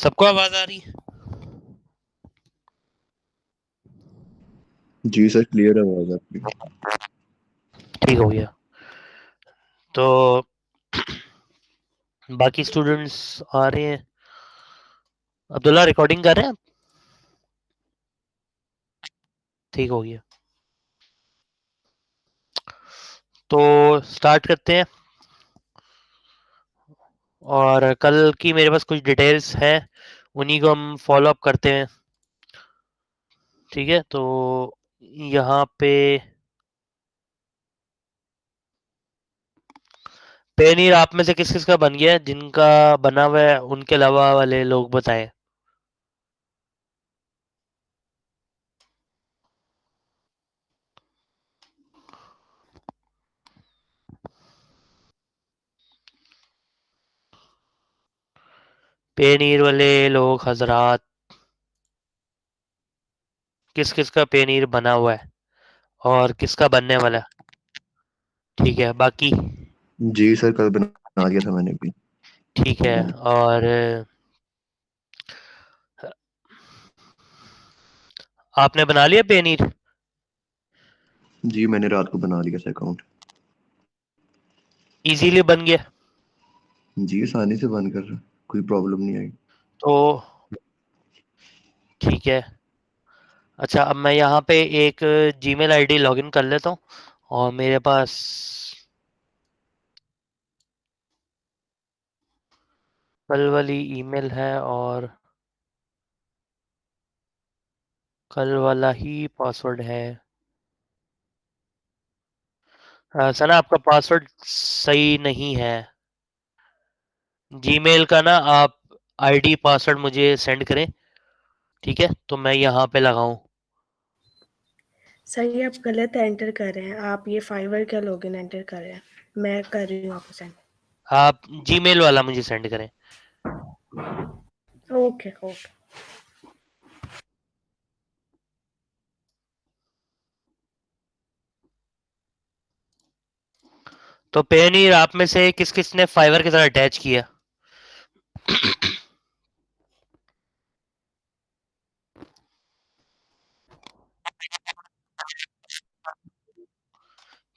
सबको आवाज आ रही है? जी सर, क्लियर आवाज आपकी। ठीक हो गया। तो बाकी स्टूडेंट्स आ रहे हैं। अब्दुल्ला रिकॉर्डिंग कर रहे हैं आप? ठीक हो गया। तो स्टार्ट करते हैं। और कल की मेरे पास कुछ डिटेल्स है, उन्हीं को हम फॉलो अप करते हैं। ठीक है, तो यहाँ पे पेनीर आप में से किस किस का बन गया है? जिनका बना हुआ है उनके अलावा वाले लोग बताएं। पेनीर वाले लोग हजरात, किस किस का पेनीर बना हुआ है और किसका बनने वाला है? ठीक है, बाकी जी सर, कल बना दिया था मैंने भी। ठीक है। और आपने बना लिया पेनीर? जी, मैंने रात को बना लिया था अकाउंट। इजीली बन गया? जी, आसानी से बन कर कोई प्रॉब्लम नहीं आई। तो ठीक है। अच्छा, अब मैं यहाँ पे एक जीमेल आईडी लॉगिन कर लेता हूँ। और मेरे पास कल वाली ईमेल है और कल वाला ही पासवर्ड है। सना, आपका पासवर्ड सही नहीं है। जीमेल का ना आप आईडी पासवर्ड मुझे सेंड करें। ठीक है, तो मैं यहाँ पे लगाऊं। सर ये आप गलत एंटर कर रहे हैं। आप ये फाइवर का लॉगिन एंटर कर रहे हैं। मैं कर रही हूँ आपको सेंड। आप जीमेल वाला मुझे सेंड करें। Okay okay. तो पेनीर आप में से किस किस ने फाइवर के साथ अटैच किया?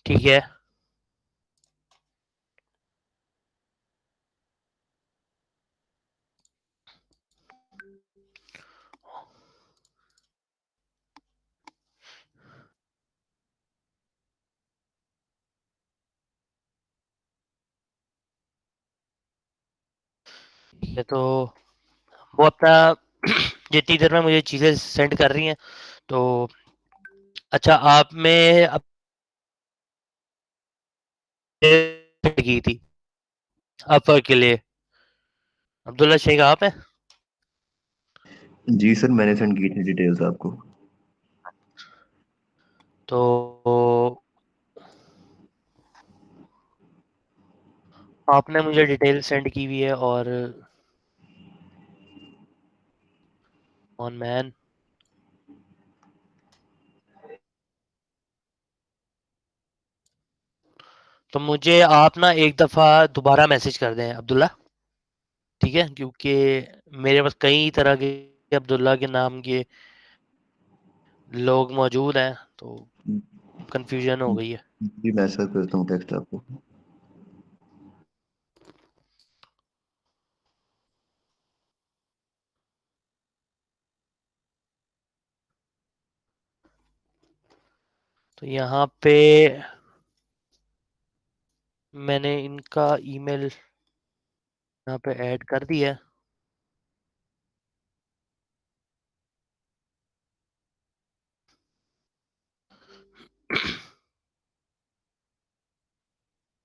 ठीक है। ठीक है, तो वो अपना जितनी देर में मुझे चीजें सेंड कर रही हैं। तो अच्छा, आप में की थी अपर के लिए? अब्दुल्ला शेख आप है? जी सर, मैंने सेंड की थी डिटेल्स आपको। तो आपने मुझे डिटेल सेंड की हुई है। और ऑन मैन, तो मुझे आप ना एक दफा दोबारा मैसेज कर दें अब्दुल्ला। ठीक है, क्योंकि मेरे पास कई तरह के अब्दुल्ला के नाम के लोग मौजूद हैं, तो कंफ्यूजन हो गई है। जी, मैं सर करता हूँ टेक्स्ट आपको। तो यहाँ पे मैंने इनका ईमेल यहाँ पे ऐड कर दिया है।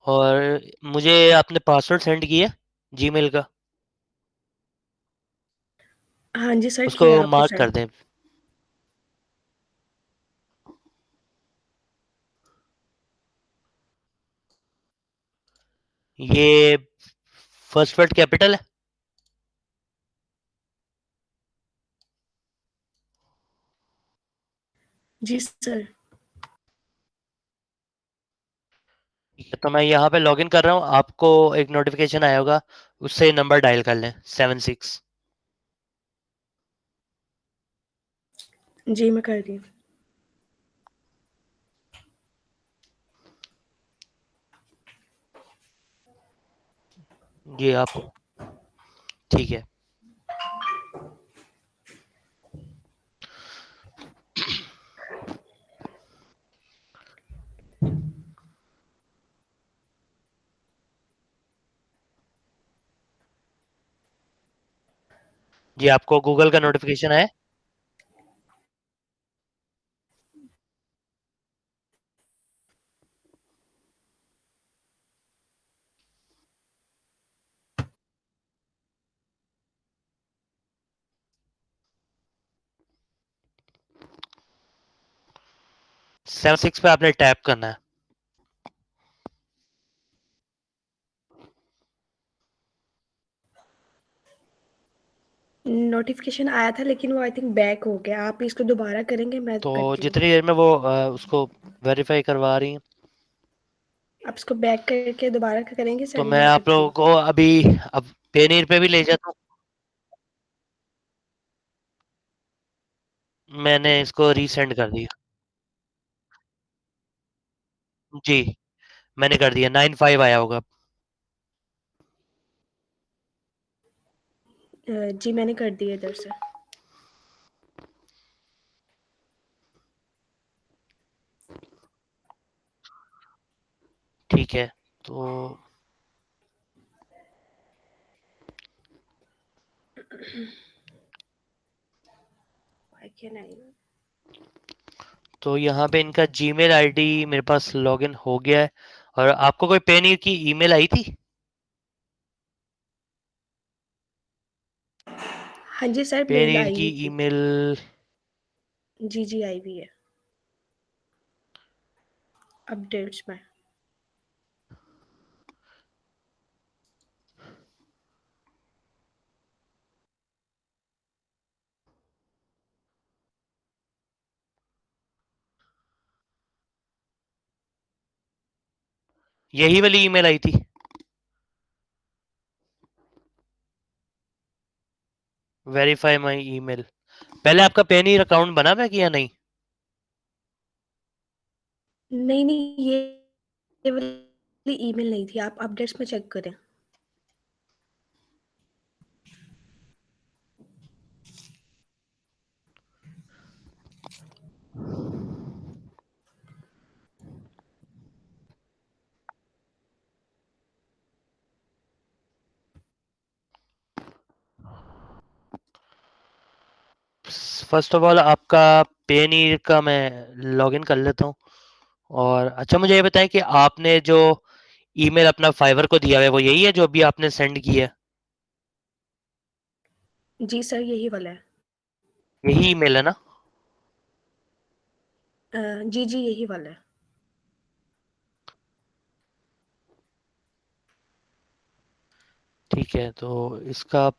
और मुझे आपने पासवर्ड सेंड किया जीमेल का, हाँ जी सर, उसको किया आपको मार्क सेंड। कर दें। ये फर्स्ट वर्ड कैपिटल है? जी सर। ठीक है, तो मैं यहाँ पे लॉगिन कर रहा हूँ। आपको एक नोटिफिकेशन आया होगा, उससे नंबर डायल कर लें 76। जी मैं कर रही हूँ। ये आप ठीक है। जी आपको गूगल का नोटिफिकेशन है? सेवन सिक्स पे आपने टैप करना है। नोटिफिकेशन आया था लेकिन वो आई थिंक बैक हो गया। आप इसको दोबारा करेंगे? मैं तो करती हूँ। जितनी देर में वो उसको वेरीफाई करवा रही हैं, आप इसको बैक करके दोबारा करेंगे तो सेंड? मैं मैं आप करती लोगों हूँ। को अभी अब पेनीर पे भी ले जाता हूँ। मैंने इसको रीसेंड कर दिया। जी मैंने कर दिया, 95 आया होगा। जी मैंने कर दिया इधर से। ठीक है तो Why can I? तो यहाँ पे इनका जीमेल आईडी मेरे पास लॉगिन हो गया है। और आपको कोई पेनीर की ईमेल आई थी? हाँ जी सर, मेल पेनीर आई की हुई थी। ईमेल जी जी आई हुई है अपडेट्स में। यही वाली ईमेल आई थी? Verify my email. पहले आपका पेनीर अकाउंट बना था कि या नहीं? नहीं नहीं, ये वाली ईमेल नहीं थी। आप अपडेट्स में चेक करें। फर्स्ट ऑफ ऑल आपका पेनीर का मैं लॉगिन कर लेता हूँ। और अच्छा मुझे ये बताएं कि आपने जो ईमेल अपना फाइवर को दिया है वो यही है जो अभी आपने सेंड किया है? जी सर यही वाला है। यही ईमेल है ना? जी जी यही वाला है। ठीक है तो इसका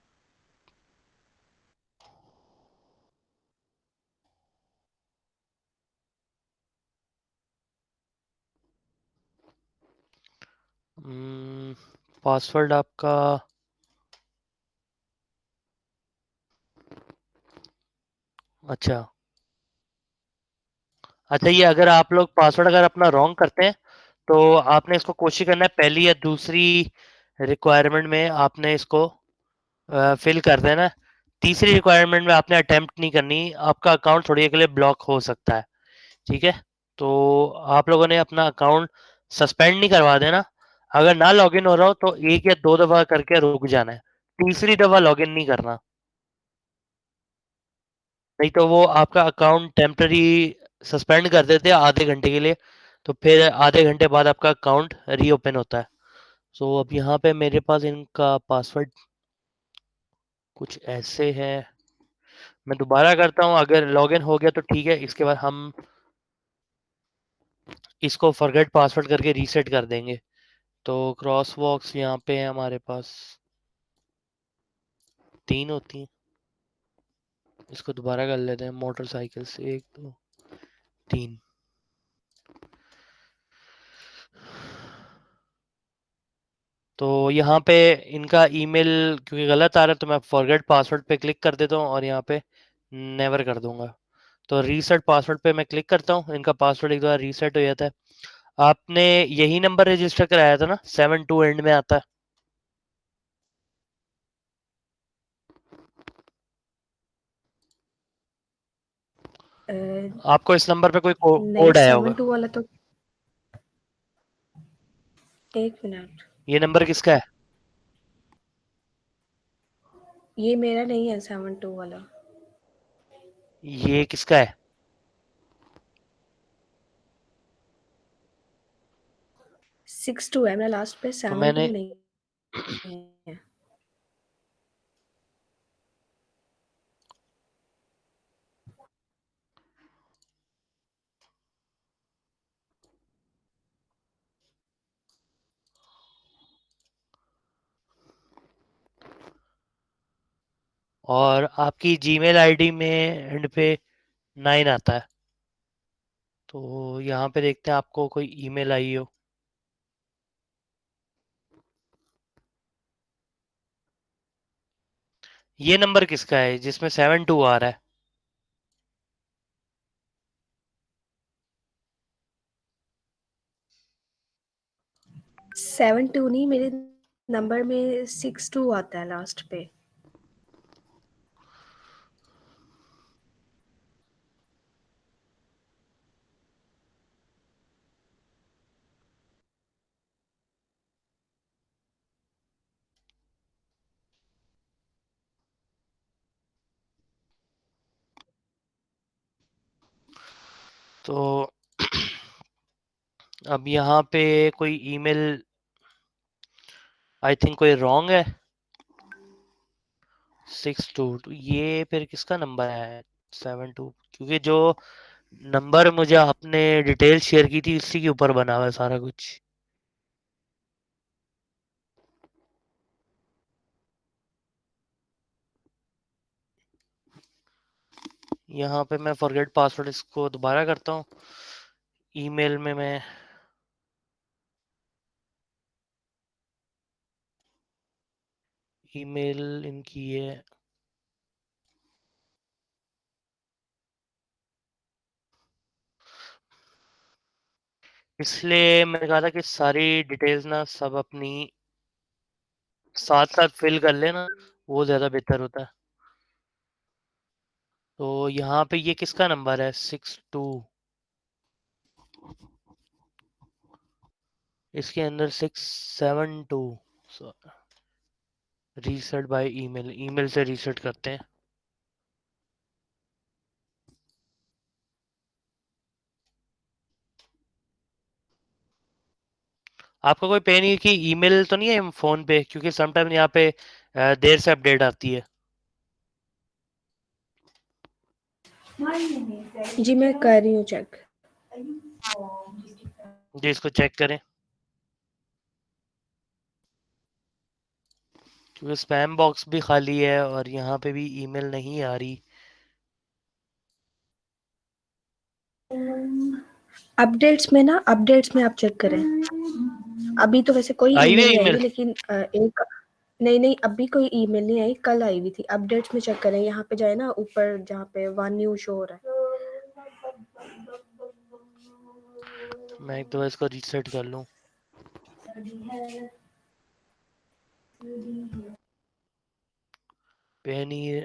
पासवर्ड आपका अच्छा अच्छा ये अगर आप लोग पासवर्ड अगर अपना रॉन्ग करते हैं तो आपने इसको कोशिश करना है पहली या दूसरी रिक्वायरमेंट में आपने इसको फिल कर देना है। तीसरी रिक्वायरमेंट में आपने अटेम्प्ट नहीं करनी, आपका अकाउंट थोड़ी देर के लिए ब्लॉक हो सकता है। ठीक है तो आप लोगों ने अपना अकाउंट सस्पेंड नहीं करवा देना। अगर ना लॉगिन हो रहा हो तो एक या दो दफा करके रुक जाना है, तीसरी दफा लॉगिन नहीं करना। नहीं तो वो आपका अकाउंट टेम्पररी सस्पेंड कर देते हैं आधे घंटे के लिए, तो फिर आधे घंटे बाद आपका अकाउंट रीओपन होता है। सो अब यहाँ पे मेरे पास इनका पासवर्ड कुछ ऐसे है। मैं दोबारा करता हूँ, अगर लॉगिन हो गया तो ठीक है, इसके बाद हम इसको फॉरगेट पासवर्ड करके रीसेट कर देंगे। तो क्रॉस वॉक्स यहाँ पे है हमारे पास, 3 होती हैं। इसको दोबारा कर लेते हैं, मोटरसाइकिल से 1 2 3। तो यहाँ पे इनका ईमेल क्योंकि गलत आ रहा है तो मैं फॉरगेट पासवर्ड पे क्लिक कर देता हूँ और यहाँ पे नेवर कर दूंगा। तो रीसेट पासवर्ड पे मैं क्लिक करता हूँ, इनका पासवर्ड एक बार रीसेट हो जाता है। आपने यही नंबर रजिस्टर कराया था ना, 72 एंड में आता है। आपको इस नंबर पे कोई नहीं, कोड आया होगा। 72 वाला तो, एक मिनट, ये नंबर किसका है? ये मेरा नहीं है 72 वाला। ये किसका है? 62 है मेरा लास्ट पे, तो 72 मैंने नहीं है। और आपकी जीमेल आईडी में एंड पे 9 आता है। तो यहाँ पे देखते हैं आपको कोई ईमेल आई हो। ये नंबर किसका है जिसमें 72 आ रहा है? 72 नहीं, मेरे नंबर में 62 आता है लास्ट पे। तो अब यहाँ पे कोई ईमेल आई थिंक कोई रॉन्ग है। 622 ये फिर किसका नंबर है? 72, क्योंकि जो नंबर मुझे आपने डिटेल शेयर की थी इसी के ऊपर बना हुआ है सारा कुछ। यहाँ पे मैं फॉरगेट पासवर्ड इसको दोबारा करता हूँ। ईमेल में मैं ईमेल इनकी है, इसलिए मैंने कहा था कि सारी डिटेल्स ना सब अपनी साथ साथ फिल कर लेना, वो ज्यादा बेहतर होता है। तो यहाँ पे ये किसका नंबर है? 62, इसके अंदर 672। रीसेट बाय ईमेल, ईमेल से रीसेट करते हैं। आपका कोई पे नहीं कि ईमेल तो नहीं है फोन पे, क्योंकि समटाइम यहाँ पे देर से अपडेट आती है। जी मैं कर रही हूँ चेक। जी इसको चेक करें, क्योंकि स्पैम बॉक्स भी खाली है और यहाँ पे भी ईमेल नहीं आ रही। अपडेट्स में ना, अपडेट्स में आप चेक करें। अभी तो वैसे कोई आई हुई ईमेल है नहीं आई ईमेल? हुई, लेकिन एक, नहीं नहीं, अभी कोई ईमेल नहीं आई, कल आई हुई थी। अपडेट्स में चेक करें, यहाँ पे जाए ना ऊपर जहाँ पे वन न्यू शो हो रहा है। मैं एक दो इसको रीसेट कर लूँ। पे नहीं,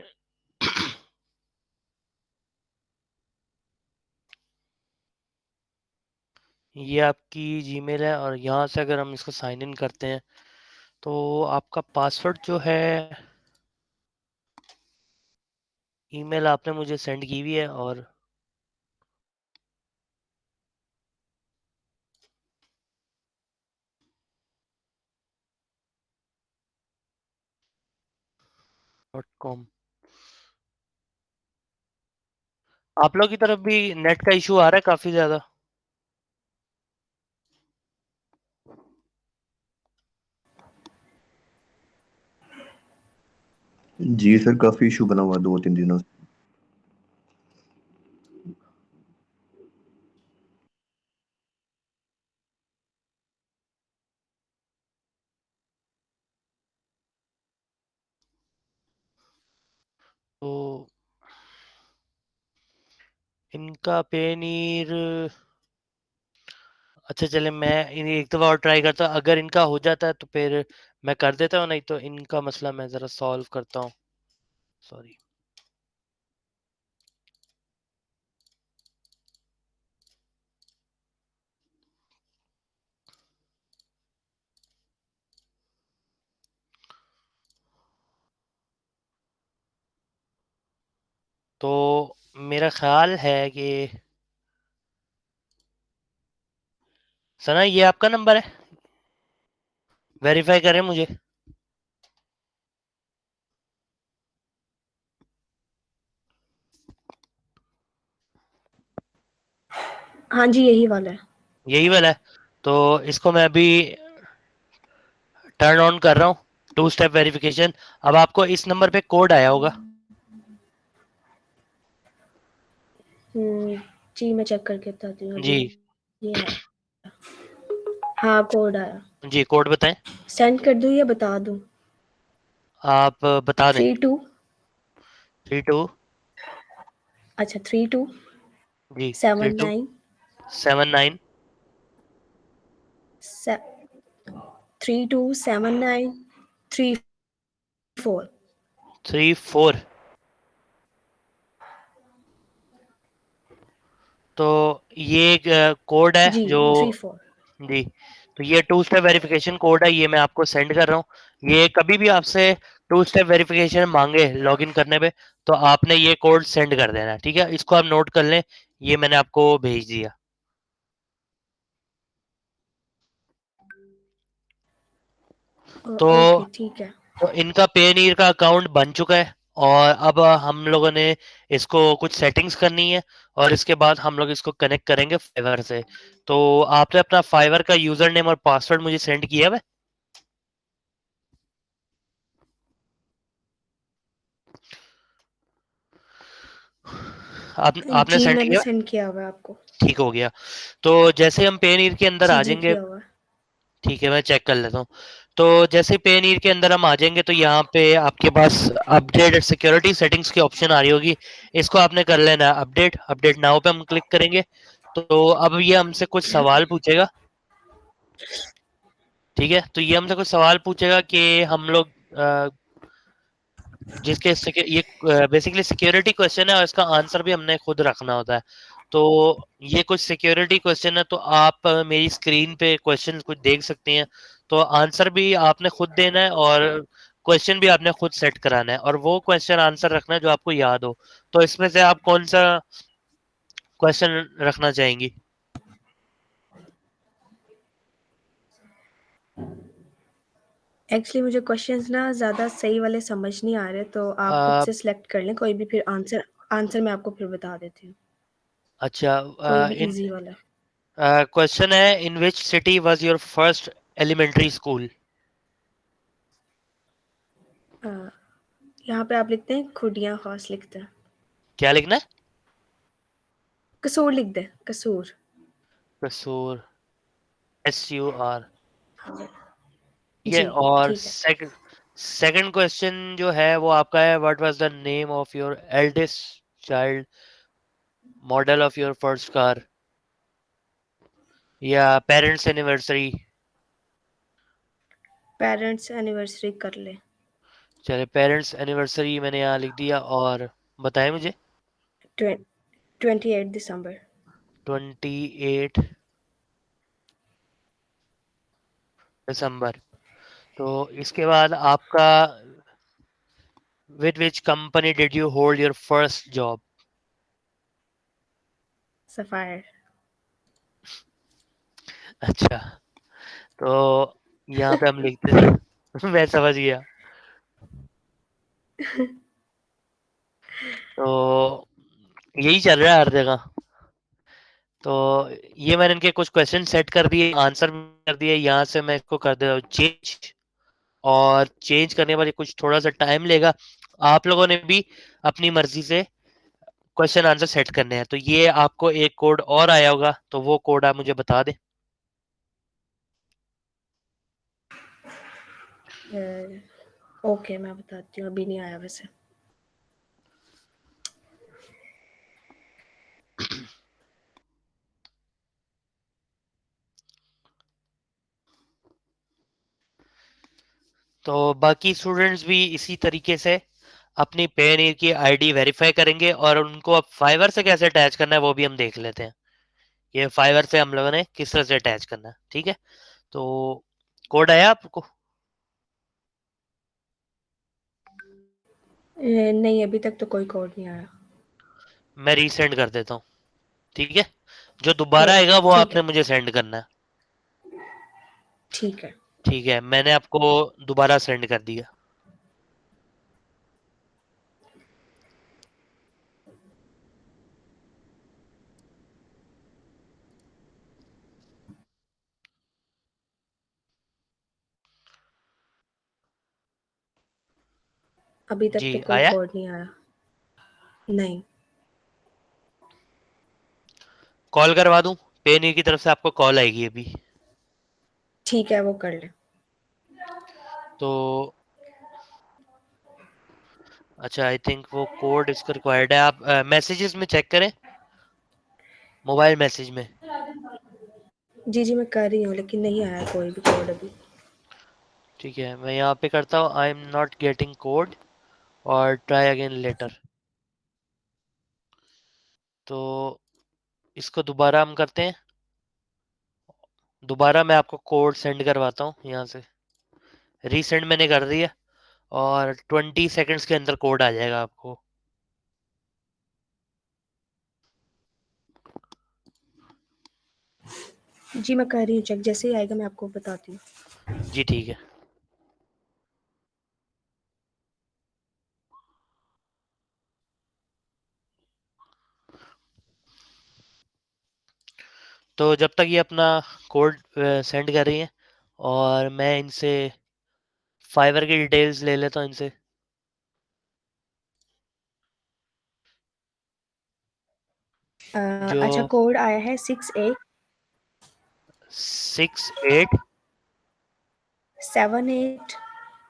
ये आपकी जीमेल है और यहाँ से अगर हम इसको साइन इन करते हैं तो आपका पासवर्ड जो है, ईमेल आपने मुझे सेंड की हुई है और .com। आप लोग की तरफ भी नेट का इशू आ रहा है काफी ज्यादा? जी सर, काफी इशू बना हुआ 2-3 दिनों से। तो इनका पेनीर, अच्छा चले मैं इन्हें एक दफ़ा और ट्राई करता हूँ, अगर इनका हो जाता है तो फिर मैं कर देता हूँ, नहीं तो इनका मसला मैं ज़रा सॉल्व करता हूँ। सॉरी। तो मेरा ख्याल है कि सना ये आपका नंबर है, वेरीफाई करें मुझे। हाँ जी, यही वाला है। यही वाला है, तो इसको मैं अभी टर्न ऑन कर रहा हूँ, 2 स्टेप वेरिफिकेशन। अब आपको इस नंबर पे कोड आया होगा। जी मैं चेक करके बताती हूँ जी अभी। ये है, हाँ कोड आया। जी, कोड बताएं। सेंड कर दूँ या बता दूँ? आप बता दें। 32, 32, अच्छा 32 जी 32 79 79 32 79 34। 34। तो ये एक कोड है जी जो, 34। जी, तो ये 2 स्टेप वेरिफिकेशन कोड है, ये मैं आपको सेंड कर रहा हूँ। ये कभी भी आपसे 2 स्टेप वेरिफिकेशन मांगे लॉगिन करने पे, तो आपने ये कोड सेंड कर देना, ठीक है? इसको आप नोट कर लें, ये मैंने आपको भेज दिया। तो ओके ठीक है। तो इनका पेनीर का अकाउंट बन चुका है, और अब हम लोगों ने इसको कुछ सेटिंग्स करनी है, और इसके बाद हम लोग इसको कनेक्ट करेंगे फाइवर से। तो आपने अपना फाइवर का यूजर नेम और पासवर्ड मुझे सेंड किया है? आपने जी सेंड मैंने किया? सेंड किया हुआ है आपको। ठीक हो गया। तो जैसे हम पेनीर के अंदर जी आ जी जाएंगे, किया हुआ है। ठीक है मैं चेक कर लेता हूँ। तो जैसे पेनीर के अंदर हम आ जाएंगे, तो यहाँ पे आपके पास अपडेट सिक्योरिटी सेटिंग्स की ऑप्शन आ रही होगी, इसको आपने कर लेना है अपडेट। अपडेट नाउ पे हम क्लिक करेंगे, तो अब ये हमसे कुछ सवाल पूछेगा, ठीक है? तो ये हमसे कुछ सवाल पूछेगा कि हम लोग ये बेसिकली सिक्योरिटी क्वेश्चन है, और इसका आंसर भी हमने खुद रखना होता है। तो ये कुछ सिक्योरिटी क्वेश्चन है, तो आप मेरी स्क्रीन पे क्वेश्चन कुछ देख सकते हैं। तो आंसर भी आपने खुद देना है, और क्वेश्चन भी आपने खुद सेट कराना है, और वो क्वेश्चन आंसर रखना है जो आपको याद हो। तो इसमें से आप कौन सा क्वेश्चन रखना चाहेंगी? एक्चुअली मुझे क्वेश्चंस ना ज़्यादा सही वाले समझ नहीं आ रहे, तो आप खुद अ, से सिलेक्ट कर लें कोई भी, फिर आंसर आंसर मैं आपको फिर बता देती हूँ। अच्छा, कोई भी इन इजी वाला। क्वेश्चन है, in which city was your first elementary school? Uh, यहाँ पे आप लिखते हैं खुडियाँ खास लिखते हैं। क्या लिखना है? कसूर लिख दें, कसूर। कसूर, SUR। हाँ ठीक है, जी और ठीक है। सेकंड सेकंड क्वेश्चन जो है वो आपका है, what was the name of your eldest child, model of your first car, या पेरेंट्स एनिवर्सरी? पेरेंट्स एनिवर्सरी कर ले। चलिए पेरेंट्स एनिवर्सरी मैंने यहाँ लिख दिया, और बताएं मुझे। 28 दिसंबर। 28 दिसंबर। तो इसके बाद आपका, with which company did you hold your first job? Sapphire. अच्छा, तो यहाँ पे हम लिखते हैं मैं समझ गया। तो यही चल रहा है हर जगह। तो ये मैंने इनके कुछ क्वेश्चन सेट कर दिए, आंसर कर दिए। यहाँ से मैं इसको कर देता हूँ चेंज, और चेंज करने के बाद ये कुछ थोड़ा सा टाइम लेगा। आप लोगों ने भी अपनी मर्जी से क्वेश्चन आंसर सेट करने हैं। तो ये आपको एक कोड और आया होगा, तो वो कोड आप मुझे बता दें। ओके मैं बताती हूँ, अभी नहीं आया वैसे। तो बाकी स्टूडेंट्स भी इसी तरीके से अपनी पेयोनियर की आईडी वेरीफाई करेंगे और उनको अब फाइवर से कैसे अटैच करना है वो भी हम देख लेते हैं। ये फाइवर से हम लोगों ने किस तरह से अटैच करना है, ठीक है। तो कोड आया आपको? नहीं, अभी तक तो कोई कोड नहीं आया। मैं रीसेंड कर देता हूँ, ठीक है। जो दोबारा हाँ, आएगा वो ठीक आपने है, मुझे सेंड करना है, ठीक है। ठीक है। मैंने आपको दोबारा सेंड कर दिया। अभी तक जी तो कोई आया? कोड नहीं आया। नहीं। कॉल करवा दूं? पेयोनियर की तरफ से आपको कॉल आएगी अभी। ठीक है, वो कर ले। तो अच्छा, आई थिंक वो कोड इसका रिक्वायर्ड है। आप मैसेजेस में चेक करें, मोबाइल मैसेज में। जी, जी, मैं कर रही हूँ, लेकिन नहीं आया कोई भी कोड अभी। ठीक है, मैं यहाँ पे करता हूँ I am not getting code और ट्राई अगेन लेटर। तो इसको दोबारा हम करते हैं। दोबारा मैं आपको कोड सेंड करवाता हूँ यहाँ से। रीसेंड मैंने कर दिया और 20 सेकंड्स के अंदर कोड आ जाएगा आपको। जी, मैं कर रही हूँ चेक, जैसे ही आएगा मैं आपको बताती हूँ। जी ठीक है। तो जब तक ये अपना कोड सेंड कर रही है और मैं इनसे फाइवर की डिटेल्स ले लेता हूँ इनसे। जो अच्छा, कोड आया है 68 68 78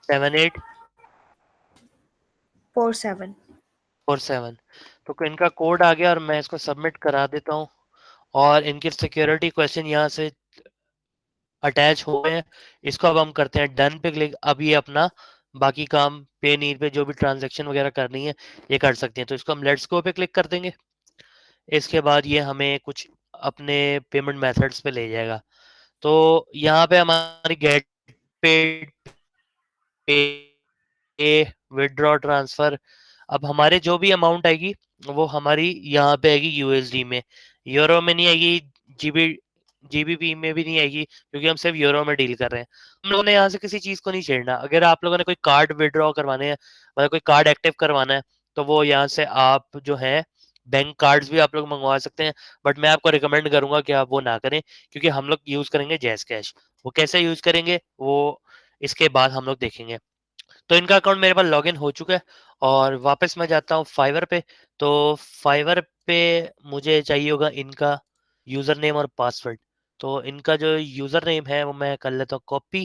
78 47। 47। तो इनका कोड आ गया और मैं इसको सबमिट करा देता हूँ। और इनके सिक्योरिटी क्वेश्चन यहाँ से अटैच हो गए हैं। इसको अब हम करते हैं डन पे क्लिक। अब ये अपना बाकी काम पे नीड पे जो भी ट्रांजैक्शन वगैरह करनी है ये कर सकते हैं। तो इसको हम लेट्स गो पे क्लिक कर देंगे। इसके बाद ये हमें कुछ अपने पेमेंट मेथड्स पे ले जाएगा। तो यहाँ पे हमारी गेट पेड, पे, विड्रॉ, ट्रांसफर, अब हमारे जो भी अमाउंट आएगी वो हमारी यहाँ पे आएगी यूएसडी में, यूरो में नहीं आएगी। जीबी जीबीपी में भी नहीं आएगी क्योंकि हम सिर्फ यूरो में डील कर रहे हैं। हम लोगों ने यहाँ से किसी चीज को नहीं छेड़ना। अगर आप लोगों ने कोई कार्ड विड्रॉ करवाने हैं, मतलब कोई कार्ड एक्टिव करवाना है, तो वो यहाँ से आप जो है बैंक कार्ड्स भी आप लोग मंगवा सकते हैं। बट मैं आपको रिकमेंड करूंगा कि आप वो ना करें क्योंकि हम लोग यूज करेंगे जैस कैश। वो कैसे यूज करेंगे वो इसके बाद हम लोग देखेंगे। तो इनका अकाउंट मेरे पास लॉगिन हो चुका है और वापस मैं जाता हूँ फाइवर पे। तो फाइवर पे मुझे चाहिए होगा इनका यूजर नेम और पासवर्ड। तो इनका जो यूजर नेम है वो मैं कर लेता हूँ कॉपी।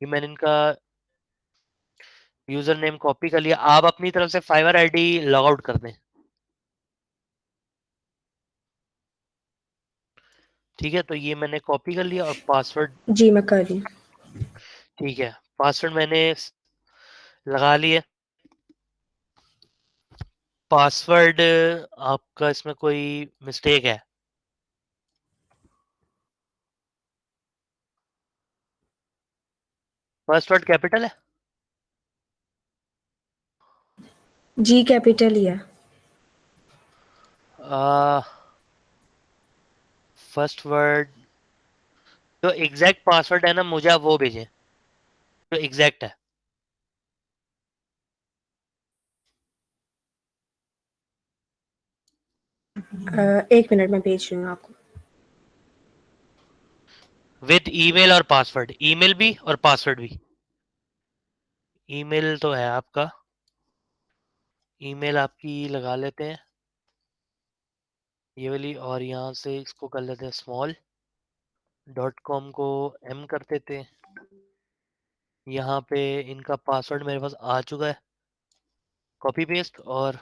ये मैंने इनका यूजर नेम कॉपी कर लिया। आप अपनी तरफ से फाइवर आईडी लॉग आउट कर दें, ठीक है। तो ये मैंने कॉपी कर लिया और पासवर्ड, जी, मैं कर रही हूँ। ठीक है, पासवर्ड मैंने लगा लिया। पासवर्ड आपका इसमें कोई मिस्टेक है? फर्स्ट वर्ड कैपिटल है? जी, कैपिटल ही है। फर्स्ट वर्ड जो एग्जैक्ट पासवर्ड है ना, मुझे आप वो भेजें जो एग्जैक्ट है। एक मिनट, मैं भेज रही हूँ आपको। विद ईमेल और पासवर्ड, ईमेल भी और पासवर्ड भी। ईमेल तो है आपका, ईमेल आपकी लगा लेते हैं ये वाली, और यहाँ से इसको कर लेते हैं स्मॉल, डॉट कॉम को एम कर देते हैं। यहाँ पे इनका पासवर्ड मेरे पास आ चुका है, कॉपी पेस्ट। और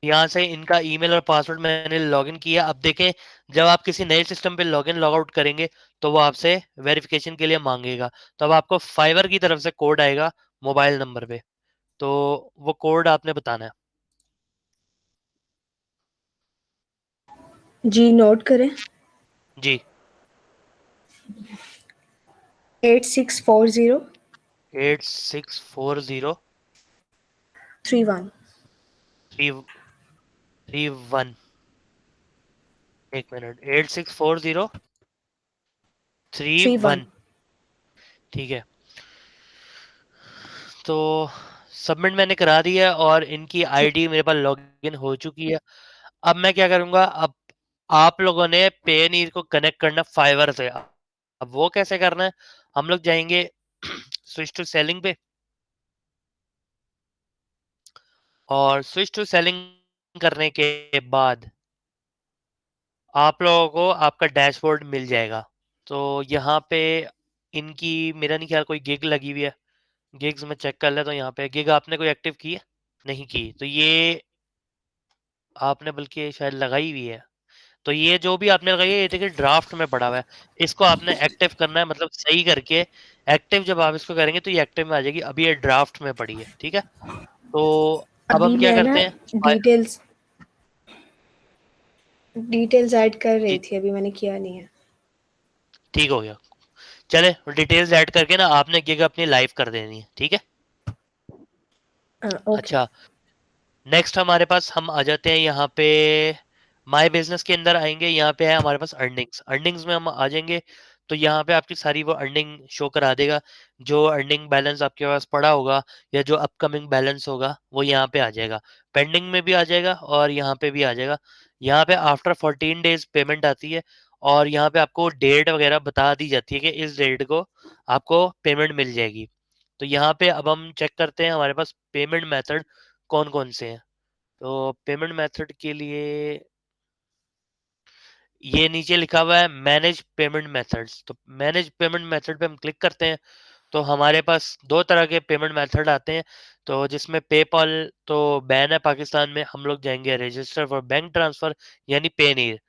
यहाँ से इनका ईमेल और पासवर्ड मैंने लॉगिन किया। अब देखें, जब आप किसी नए सिस्टम पे लॉगिन लॉग आउट करेंगे तो वो आपसे वेरिफिकेशन के लिए मांगेगा। तो अब आपको फाइवर की तरफ से कोड आएगा मोबाइल नंबर पे, तो वो कोड आपने बताना है। जी नोट करें। जी 8640 8640 31 331। एक मिनट, 8640 31। 31। ठीक है, तो सबमिट मैंने करा दिया है और इनकी आईडी मेरे पास लॉगिन हो चुकी है। अब मैं क्या करूंगा, अब आप लोगों ने पेनीर को कनेक्ट करना फाइवर से। अब वो कैसे करना है, हम लोग जाएंगे स्विच टू सेलिंग पे, और स्विच टू सेलिंग करने के बाद आप लोगों को आपका डैशबोर्ड मिल जाएगा। तो यहाँ पे इनकी, मेरा नहीं ख्याल कोई गिग लगी हुई है। गिग्स में चेक कर ले, तो यहाँ पे गिग आपने कोई एक्टिव की है? नहीं की, तो ये आपने बल्कि शायद लगाई हुई है। तो ये जो भी आपने लगाई है, ये देखिए ड्राफ्ट में पड़ा हुआ है। इसको आपने एक्टिव करना है, मतलब सही करके एक्टिव जब आप इसको करेंगे तो ये एक्टिव में आ जाएगी। अभी ये ड्राफ्ट में पड़ी है, ठीक है। तो अब अभी हम क्या मैं करते ना हैं, डिटेल्स ऐड कर रही जी, थी, अभी मैंने किया नहीं है। ठीक हो गया। चले, डिटेल्स ऐड करके ना आपने गिग अपनी लाइव कर देनी है, ठीक है। ओके। अच्छा, नेक्स्ट हमारे पास हम आ जाते हैं यहाँ पे, माय बिजनेस के अंदर आएंगे। यहाँ पे है हमारे पास अर्निंग्स। अर्निंग्स में हम आ जाएंगे तो यहाँ पे आपकी सारी वो अर्निंग शो करा देगा। जो अर्निंग बैलेंस आपके पास पड़ा होगा या जो अपकमिंग बैलेंस होगा वो यहाँ पे आ जाएगा। पेंडिंग में भी आ जाएगा और यहाँ पे भी आ जाएगा। यहाँ पे आफ्टर 14 डेज पेमेंट आती है, और यहाँ पे आपको डेट वगैरह बता दी जाती है कि इस डेट को आपको पेमेंट मिल जाएगी। तो यहाँ पे अब हम चेक करते हैं हमारे पास पेमेंट मेथड कौन कौन से हैं। तो पेमेंट मेथड के लिए ये नीचे लिखा हुआ है मैनेज पेमेंट मेथड्स। तो मैनेज पेमेंट मेथड पे हम क्लिक करते हैं तो हमारे पास दो तरह के पेमेंट मेथड आते हैं। तो जिसमें पेपॉल तो बैन है पाकिस्तान में, हम लोग जाएंगे रजिस्टर फॉर बैंक ट्रांसफर यानी पेनीर।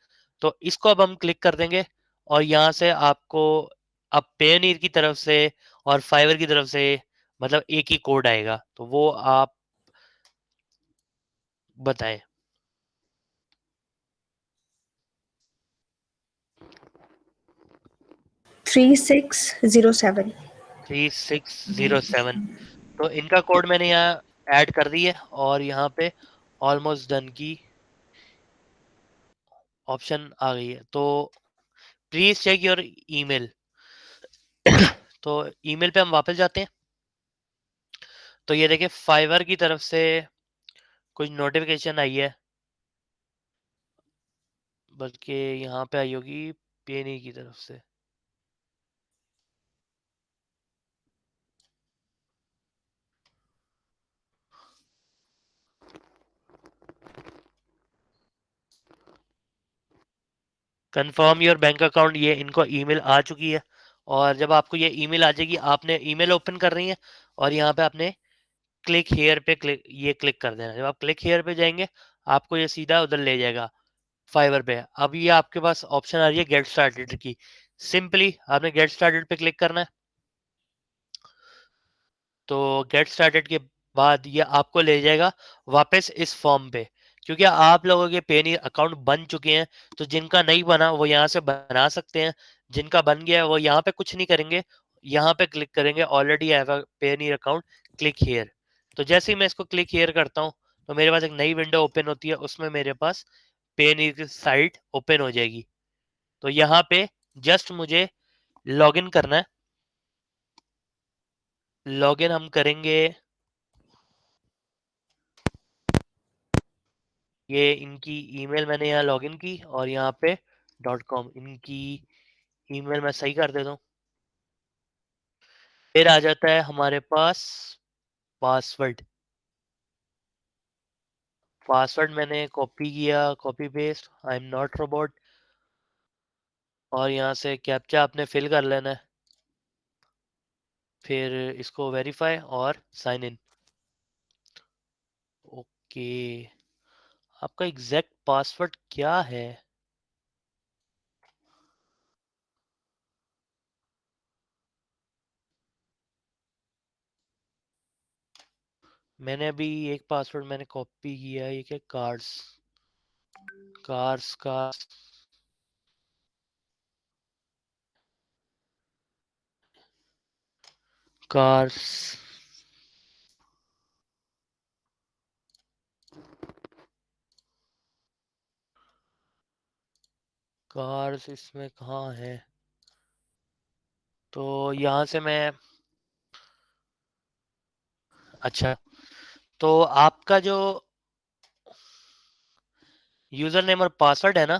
तो इसको अब हम क्लिक कर देंगे और यहाँ से आपको अब पेनीर की तरफ से और फाइवर की तरफ से मतलब एक ही कोड आएगा, तो वो आप बताएं। 3607। 3607। तो इनका कोड मैंने यहाँ ऐड कर दी है और यहाँ पे ऑलमोस्ट डन की ऑप्शन आ गई है। तो प्लीज चेक योर ईमेल। तो ईमेल पे हम वापस जाते हैं। तो ये देखिए फाइवर की तरफ से कुछ नोटिफिकेशन आई है, बल्कि यहाँ पे आई होगी पेनी की तरफ से। कंफर्म योर बैंक अकाउंट, ये इनको ईमेल आ चुकी है। और जब आपको ये ईमेल आ जाएगी, आपने ईमेल ओपन कर रही है और यहाँ पे आपने क्लिक हेयर पे क्लिक कर देना। जब आप क्लिक हेयर पे जाएंगे आपको ये सीधा उधर ले जाएगा फाइवर पे। अब ये आपके पास ऑप्शन आ रही है गेट स्टार्टेड की। सिंपली आपने गेट स्टार्टेड पे क्लिक करना है। तो गेट स्टार्टेड के बाद ये आपको ले जाएगा वापस इस फॉर्म पे, क्योंकि आप लोगों के पेनी अकाउंट बन चुके हैं। तो जिनका नहीं बना वो यहाँ से बना सकते हैं, जिनका बन गया है वो यहाँ पे कुछ नहीं करेंगे, यहाँ पे क्लिक करेंगे already have a Penney account, click here. तो जैसे ही मैं इसको क्लिक हियर करता हूँ तो मेरे पास एक नई विंडो ओपन होती है, उसमें मेरे पास पेनी की साइट ओपन हो जाएगी। तो यहाँ पे जस्ट मुझे लॉगिन करना है। लॉगिन हम करेंगे, ये इनकी ईमेल मैंने यहाँ लॉगिन की और यहाँ पे .com इनकी ईमेल मैं सही कर देता हूँ। फिर आ जाता है हमारे पास पासवर्ड। पासवर्ड मैंने कॉपी किया, copy paste, I am not robot, और यहाँ से कैप्चा आपने फिल कर लेना है। फिर इसको वेरीफाई और साइन इन। ओके, आपका एग्जैक्ट पासवर्ड क्या है? मैंने अभी एक पासवर्ड मैंने कॉपी किया है, ये क्या, cars cars cars cars cars इसमें कहाँ है? तो यहाँ से मैं, अच्छा, तो आपका जो यूजर नेम और पासवर्ड है ना,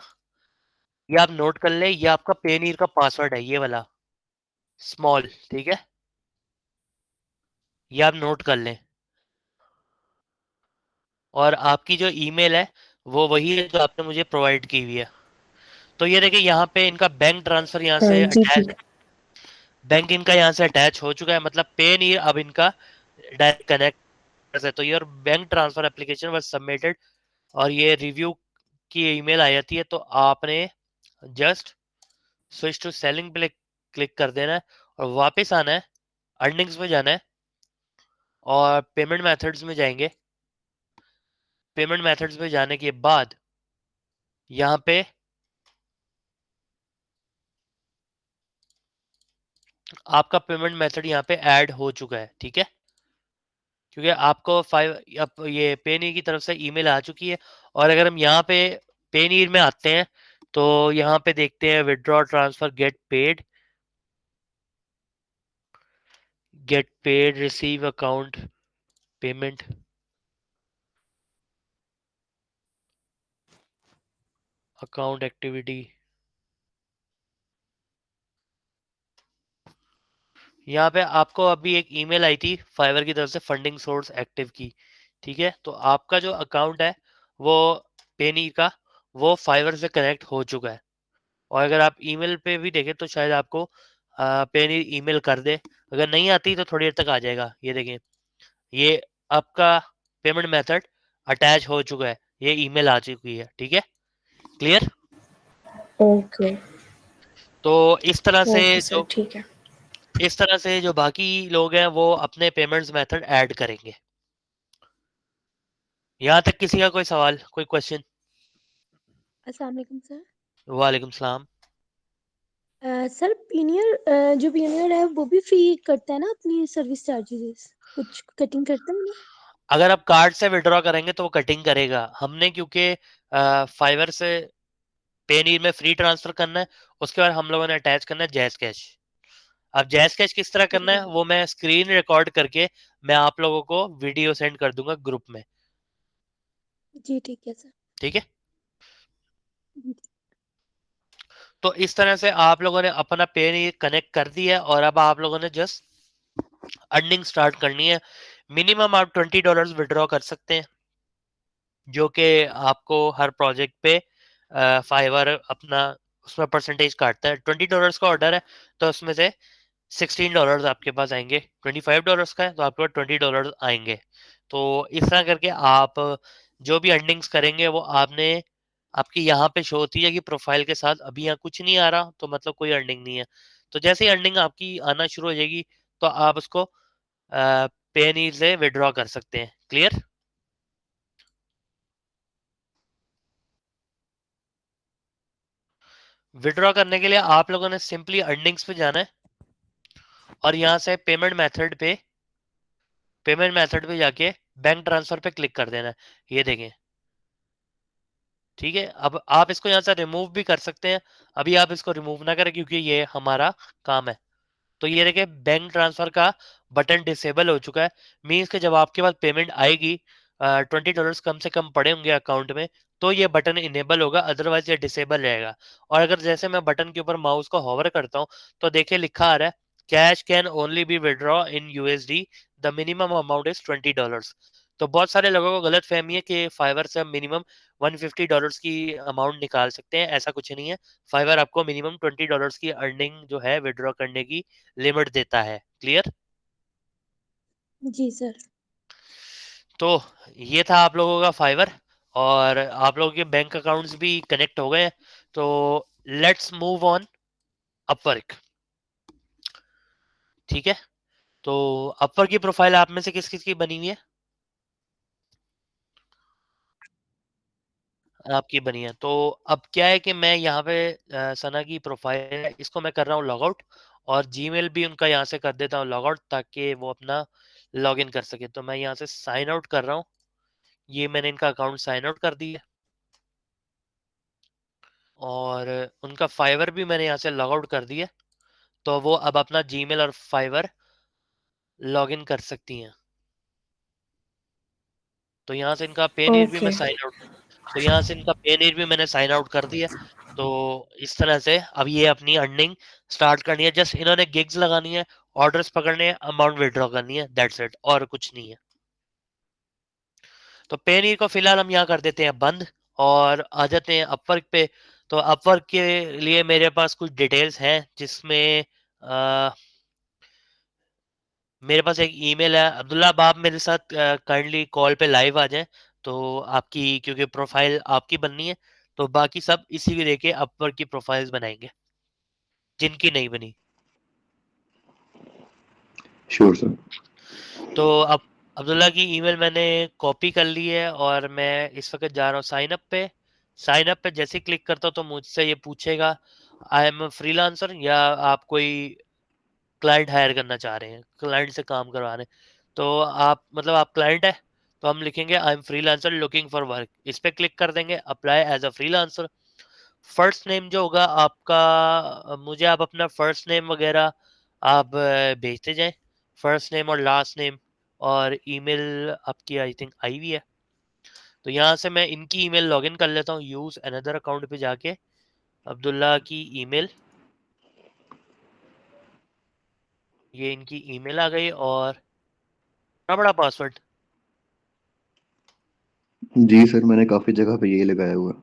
ये आप नोट कर ले, ये आपका पेनीर का पासवर्ड है, ये वाला स्मॉल, ठीक है, ये आप नोट कर लें। और आपकी जो ईमेल है वो वही है जो आपने मुझे प्रोवाइड की हुई है। तो ये देखिए यहाँ पे इनका बैंक ट्रांसफर यहाँ से जी अटैच, ठीक। बैंक इनका यहाँ से अटैच हो चुका है, मतलब पेनीर अब इनका डायरेक्ट कनेक्ट है। तो your bank transfer application was submitted, और ये रिव्यू की ईमेल आई जाती है, तो आपने जस्ट स्विच टू सेलिंग पे क्लिक कर देना है और वापस आना है, अर्निंग्स में जाना है और पेमेंट मेथड्स में जाएंगे। पेमेंट मेथड्स में जाने के बाद यहाँ पे आपका पेमेंट मेथड यहाँ पे ऐड हो चुका है, ठीक है, क्योंकि आपको अब ये पेनी की तरफ से ईमेल आ चुकी है। और अगर हम यहाँ पे पेनीर में आते हैं तो यहाँ पे देखते हैं withdraw transfer get paid receive account payment, account activity. यहाँ पे आपको अभी एक ईमेल आई थी फाइवर की तरफ से फंडिंग सोर्स एक्टिव की, ठीक है, तो आपका जो अकाउंट है वो पेनी का, वो फाइवर से कनेक्ट हो चुका है। और अगर आप ईमेल पे भी देखें तो शायद आपको पेनी ईमेल कर दे, अगर नहीं आती तो थोड़ी देर तक आ जाएगा। ये देखें, ये आपका पेमेंट मेथड अटैच हो चुका है, ये ईमेल आ चुकी है, ठीक है, क्लियर। ओके। तो इस तरह से ओके सर जो ठीक है। इस तरह से जो बाकी लोग हैं वो अपने पेमेंट्स मेथड ऐड करेंगे। यहाँ तक किसी का कोई सवाल, कोई क्वेश्चन? अस्सलाम वालेकुम सर। वालेकुम सलाम। सर पीनियर जो पीनियर है वो भी फ्री करता है ना अपनी सर्विस चार्जेस, कुछ कटिंग करता है नहीं? अगर आप कार्ड से विड्रॉ करेंगे तो वो कटिंग करेगा, हमने क्योंकि फाइवर से पेनीर में फ्री ट्रांसफर करना है, उसके बाद हम लोगों ने अटैच करना है जैज कैश। अब जैज कैश किस तरह करना है वो मैं स्क्रीन रिकॉर्ड करके मैं आप लोगों को वीडियो सेंड कर दूंगा ग्रुप में, जी ठीक है सर। ठीक है। तो इस तरह से आप लोगों ने अपना पेनीर कनेक्ट कर दिया है और अब आप लोगों ने जस्ट अर्निंग स्टार्ट करनी है। मिनिमम आप $20 विड्रॉ कर सकते हैं, जो कि आपको हर प्रोजेक्ट पे फाइवर अपना उसमें परसेंटेज काटता है। $20 का ऑर्डर है तो उसमें से $16 आपके पास आएंगे, $25 का है तो आपके पास $20 आएंगे। तो इस तरह करके आप जो भी अर्निंग्स करेंगे वो आपने, आपकी यहाँ पे शो होती है कि प्रोफाइल के साथ अभी यहाँ कुछ नहीं आ रहा तो मतलब कोई अर्निंग नहीं है। तो जैसे ही अर्निंग आपकी आना शुरू हो जाएगी तो आप उसको पेनी से विड्रॉ कर सकते हैं, क्लियर। विड्रॉ करने के लिए आप लोगों ने सिंपली अर्निंग्स पे जाना है और यहाँ से पेमेंट मेथड पे जाके बैंक ट्रांसफर पे क्लिक कर देना है। ये देखें, ठीक है। अब आप इसको यहाँ से रिमूव भी कर सकते हैं, अभी आप इसको रिमूव ना करें क्योंकि ये हमारा काम है। तो ये देखिए बैंक ट्रांसफर का बटन डिसेबल हो चुका है, मीन्स कि जब आपके पास पेमेंट आएगी, $20 कम से कम पड़े होंगे अकाउंट में, तो ये बटन इनेबल होगा, अदरवाइज ये डिसेबल रहेगा। और अगर जैसे मैं बटन के ऊपर माउस को होवर करता हूँ तो देखिए लिखा आ रहा है cash can only be withdraw in USD, the minimum amount is $20। तो बहुत सारे लोगों को गलत फहमी है कि फाइवर से हम मिनिमम $150 की अमाउंट निकाल सकते हैं, ऐसा कुछ नहीं है। फाइवर आपको मिनिमम $20 की अर्निंग जो है विड्रॉ करने की लिमिट देता है, क्लियर। जी सर। तो ये था आप लोगों का फाइवर। और आप लोगों के बैंक अकाउंट्स भी कनेक्ट हो गए हैं। तो लेट्स मूव ऑन अपवर्क। ठीक है, तो अपवर्क की प्रोफाइल आप में से किस किस की बनी हुई है? आपकी बनी है। तो अब क्या है कि मैं यहाँ पे सना की प्रोफाइल है, इसको मैं कर रहा हूँ लॉग आउट, और जीमेल भी उनका यहाँ से कर देता हूँ लॉग आउट, ताकि वो अपना लॉग इन कर सके। तो मैं यहाँ से साइन आउट कर रहा हूँ। ये मैंने इनका अकाउंट साइन आउट कर दिया, और उनका फाइवर भी मैंने यहाँ से लॉग आउट कर दिया। तो वो अब अपना जीमेल और फाइवर लॉग इन कर सकती हैं। तो यहाँ से इनका पेनीर भी मैं ओके। साइन आउट तो यहाँ से इनका पेनीर भी मैंने साइन आउट कर दिया। तो इस तरह से अब ये अपनी अर्निंग स्टार्ट करनी है। जस्ट इन्होंने गिग्स लगानी है, ऑर्डर्स पकड़ने हैं, अमाउंट विड्रॉ करनी है, दैट्स इट, और कुछ नहीं है। तो पेनीर को फिलहाल हम यहाँ कर देते हैं बंद, और आ जाते हैं अपवर्क पे। तो अपवर्क के लिए मेरे पास कुछ डिटेल्स हैं, जिसमें मेरे पास एक ईमेल है। अब्दुल्ला, अब आप मेरे साथ काइंडली कॉल पे लाइव आ जाएं। तो आपकी, क्योंकि प्रोफाइल आपकी बननी है, तो बाकी सब इसी को लेके अपवर्क की प्रोफाइल्स बनाएंगे जिनकी नहीं बनी। Sure sir. तो अब अब्दुल्ला की ईमेल मैंने कॉपी कर ली है, और मैं इस वक्त जा रहा हूँ साइन अप पे। साइन अप पे जैसे क्लिक करता हूँ तो मुझसे ये पूछेगा आई एम फ्रीलांसर, या आप कोई क्लाइंट हायर करना चाह रहे हैं, क्लाइंट से काम करवा रहे हैं। तो आप, मतलब आप क्लाइंट है, तो हम लिखेंगे I am freelancer looking for work. इस पे क्लिक कर देंगे, apply as a freelancer. First name जो होगा आपका, मुझे आप अपना फर्स्ट नेम वगैरह आप भेजते जाएं, फर्स्ट नेम और लास्ट नेम। और ईमेल आपकी आई थिंक आई हुई है। तो यहाँ से मैं इनकी ईमेल लॉगिन कर लेता हूँ, यूज अनदर अकाउंट पे जाके अब्दुल्ला की ईमेल, ये इनकी ईमेल आ गई, और बड़ा बड़ा पासवर्ड। जी सर, मैंने काफी जगह पे यही लगाया हुआ है।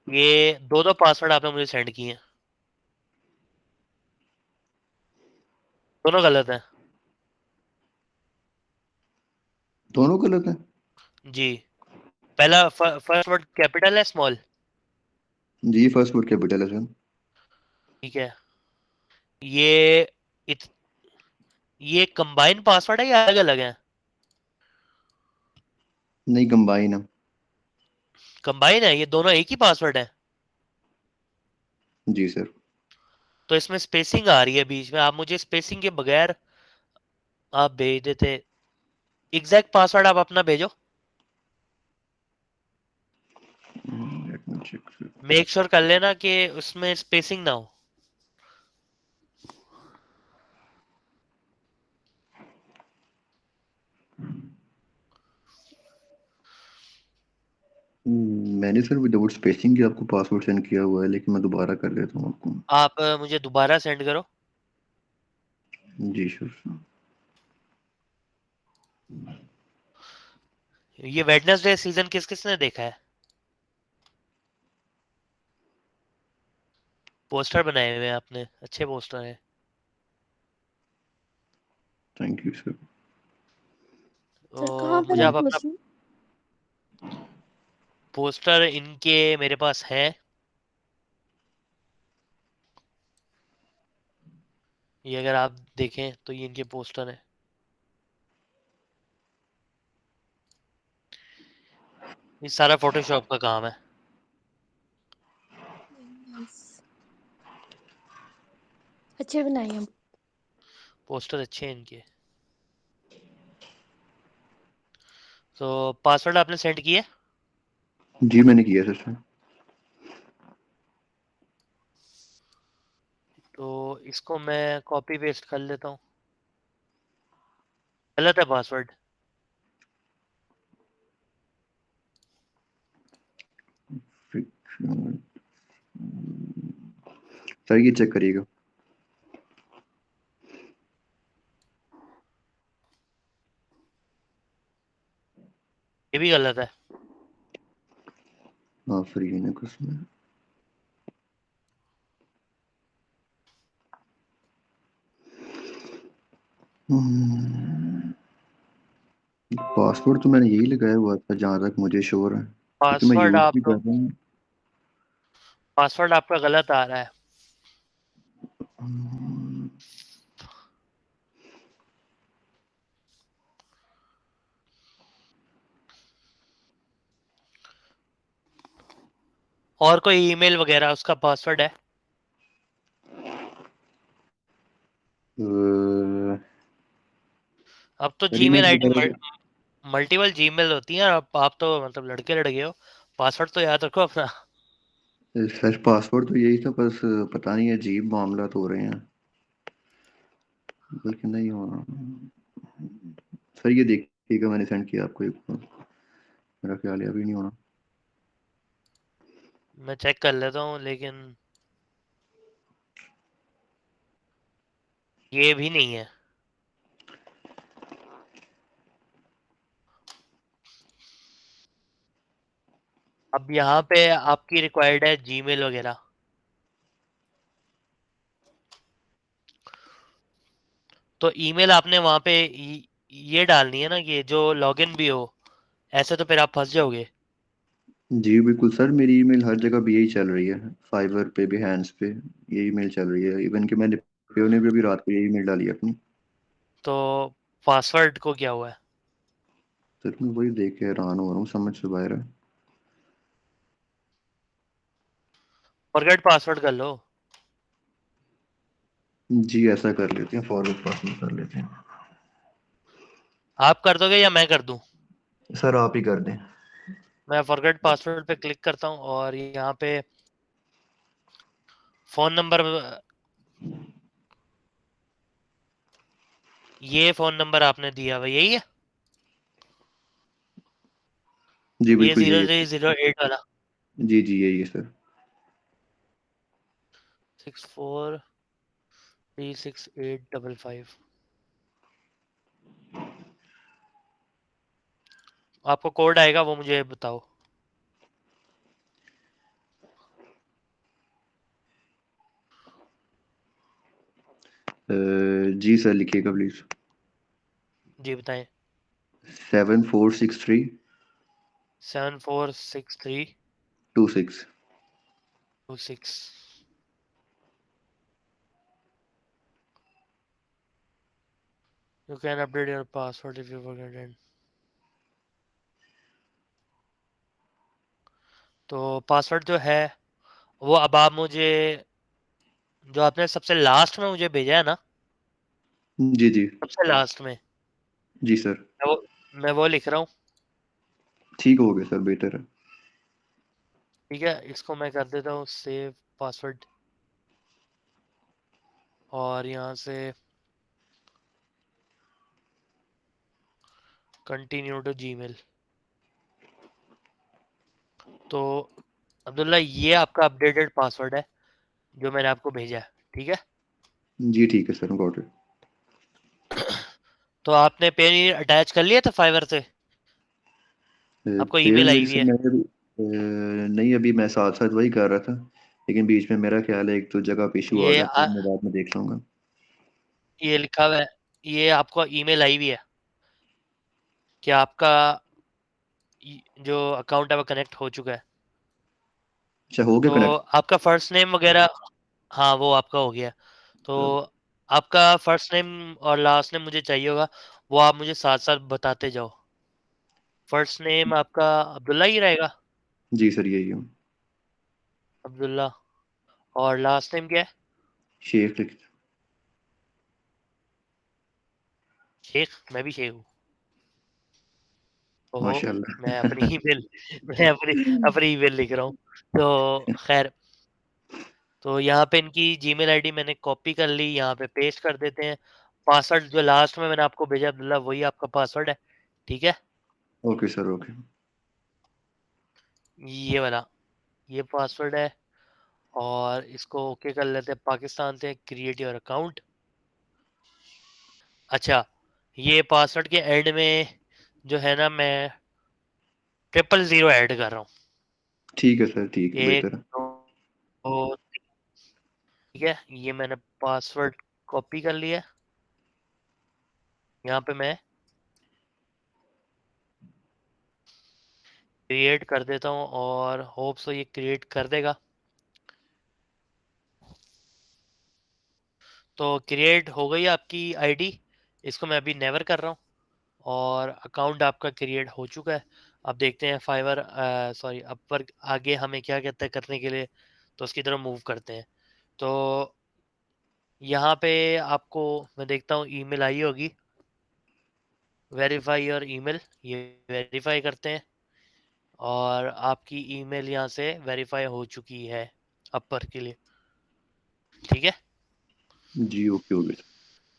ये दो दो पासवर्ड आपने मुझे सेंड किए हैं, दोनों गलत हैं। दोनों गलत हैं? जी, पहला फर्स्ट वर्ड कैपिटल है, स्मॉल? जी, फर्स्ट वर्ड कैपिटल है सर। ठीक है। ये इत, ये कंबाइन पासवर्ड है या अलग अलग है? नहीं, कंबाइन है। कंबाइन है, ये दोनों एक ही पासवर्ड है। जी सर। तो इसमें स्पेसिंग आ रही है बीच में, आप मुझे स्पेसिंग के बगैर आप भेज देते। एग्जैक्ट पासवर्ड आप अपना भेजो, let me check sir. Make sure कर लेना कि उसमें स्पेसिंग ना हो। मैंने सर विदाउट स्पेसिंग ही आपको पासवर्ड सेंड किया हुआ है, लेकिन मैं दोबारा कर देता हूँ आपको। आप मुझे दोबारा सेंड करो। जी श्योर सर। ये वेडनेसडे सीजन किस किसने देखा है? पोस्टर बनाए हुए हैं आपने, अच्छे पोस्टर हैं। Thank you sir. सर कहाँ तो पर मुझे है आप अपना पोस्टर? पोस्टर इनके मेरे पास है। ये अगर आप देखें तो ये इनके पोस्टर है। ये सारा फोटोशॉप का काम है। नाइस, अच्छे बनाए हैं। पोस्टर अच्छे हैं इनके। तो पासवर्ड आपने सेंड किया? जी मैंने किया सर। तो इसको मैं कॉपी पेस्ट कर लेता हूँ। गलत है पासवर्ड। सर ये चेक करिएगा। ये भी गलत है। हाँ फ्री है कसम। पासवर्ड तो मैंने यही लगाया हुआ था जहाँ तक मुझे श्योर है, क्योंकि मैं यूज भी कर रहा हूँ। पासवर्ड आपका गलत आ रहा है। और कोई ईमेल वगैरह उसका पासवर्ड है? अब तो जीमेल ईमेल आईडी वगैरह मल्टीपल जीमेल होती है। आप तो मतलब लड़के हो, पासवर्ड तो याद रखो अपना। सर पासवर्ड तो यही था, बस पता नहीं अजीब मामला तो हो रहे हैं, बल्कि नहीं होना। सर ये देखिएगा, मैंने सेंड किया आपको एक, मेरा ख्याल है अभी नहीं होना। मैं चेक कर लेता हूँ, लेकिन ये भी नहीं है। अब यहाँ पे आपकी रिक्वायर्ड है जीमेल वगैरह, तो ईमेल आपने वहां पे ये डालनी है ना, कि जो लॉगिन भी हो। ऐसे तो फिर आप फंस जाओगे। जी बिल्कुल सर, मेरी ईमेल हर जगह भी यही चल रही है, फाइवर पे भी, हैंड्स पे यही ईमेल चल रही है। इवन कि मैंने पेओ ने भी अभी रात को यही ईमेल डाली है अपनी। तो पासवर्ड को क्या हुआ है? सर मैं वही देख के हैरान हो रहा हूँ, समझ से बाहर है। फॉरगेट पासवर्ड कर लो। जी ऐसा कर लेते हैं, फॉरवर्ड पासवर्ड कर लेते हैं। आप कर दोगे या मैं कर दूं? सर आप ही कर दें। मैं फॉरगेट पासवर्ड पे क्लिक करता हूँ, और यहाँ पे फोन नंबर, ये फोन नंबर आपने दिया हुआ यही है, जी ये बिल्कुल यही है। 0308 वाला। जी जी यही है सर। 64368555। आपको कोड आएगा, वो मुझे बताओ। जी सर लिखिएगा प्लीज। जी बताएं। 7463 746326। 26। You can update your password if you forget it. तो पासवर्ड जो है, वो अब आप मुझे, जो आपने सबसे लास्ट में मुझे भेजा है ना, जी जी। सबसे लास्ट में, जी सर। मैं वो लिख रहा हूँ। ठीक हो गया सर, बेटर है। ठीक है, इसको मैं कर देता हूँ सेव पासवर्ड, और यहाँ से कंटिन्यू टू जीमेल। तो अब्दुल्ला, ये आपका अपडेटेड पासवर्ड है जो मैंने आपको भेजा है। ठीक है, जी ठीक है सर, गॉट इट। तो आपने पेन अटैच कर लिया था फाइवर से? आपको ईमेल पेमेंट आई हुई से है। मैंने नहीं, अभी मैं साथ साथ वही कर रहा था, लेकिन बीच में मेरा ख्याल है एक तो जगह पे इशू आ ये गया, तो मैं बाद में देख लूंगा। ये लिखा हुआ है, ये आपको ईमेल आई हुई है कि आपका जो अकाउंट है वो कनेक्ट हो चुका है। अच्छा हो गया तो कनेक्ट। आपका फर्स्ट नेम वगैरह, हाँ वो आपका हो गया। तो आपका फर्स्ट नेम और लास्ट नेम मुझे चाहिए होगा, वो आप मुझे साथ साथ बताते जाओ। फर्स्ट नेम आपका अब्दुल्ला ही रहेगा? जी सर यही हूँ। अब्दुल्ला। और लास्ट नेम क्या है? शेख लिख। शेख? मैं भी शेख हूँ। ओहो, माशाल्लाह। मैं अपनी ईमेल मैं अपनी ईमेल लिख रहा हूँ। तो खैर, तो यहाँ पे इनकी जीमेल आईडी मैंने कॉपी कर ली, यहाँ पे पेस्ट कर देते हैं। पासवर्ड जो लास्ट में मैंने आपको भेजा अब्दुल्ला, वही आपका पासवर्ड है। ठीक है, ओके सर ओके। ये वाला, ये पासवर्ड है। और इसको ओके कर लेते हैं, पाकिस्तान से क्रिएट योर अकाउंट। अच्छा, ये पासवर्ड के एंड में जो है ना, मैं 000 ऐड कर रहा हूँ। ठीक है सर, ठीक है, एक, बेहतर है। दो, ठीक है, ये मैंने पासवर्ड कॉपी कर लिया। यहाँ पे मैं क्रिएट कर देता हूँ और होप सो ये क्रिएट कर देगा। तो क्रिएट हो गई आपकी आईडी, इसको मैं अभी नेवर कर रहा हूँ और अकाउंट आपका क्रिएट हो चुका है। अब देखते हैं फाइवर सॉरी अपवर्क आगे हमें क्या कहता है करने के लिए, तो उसकी तरफ मूव करते हैं। तो यहाँ पे आपको मैं देखता हूँ ईमेल आई होगी, वेरीफाई योर ईमेल, ये वेरीफाई करते हैं और आपकी ईमेल यहाँ से वेरीफाई हो चुकी है अपवर्क के लिए, ठीक है। जी ओके हो गया।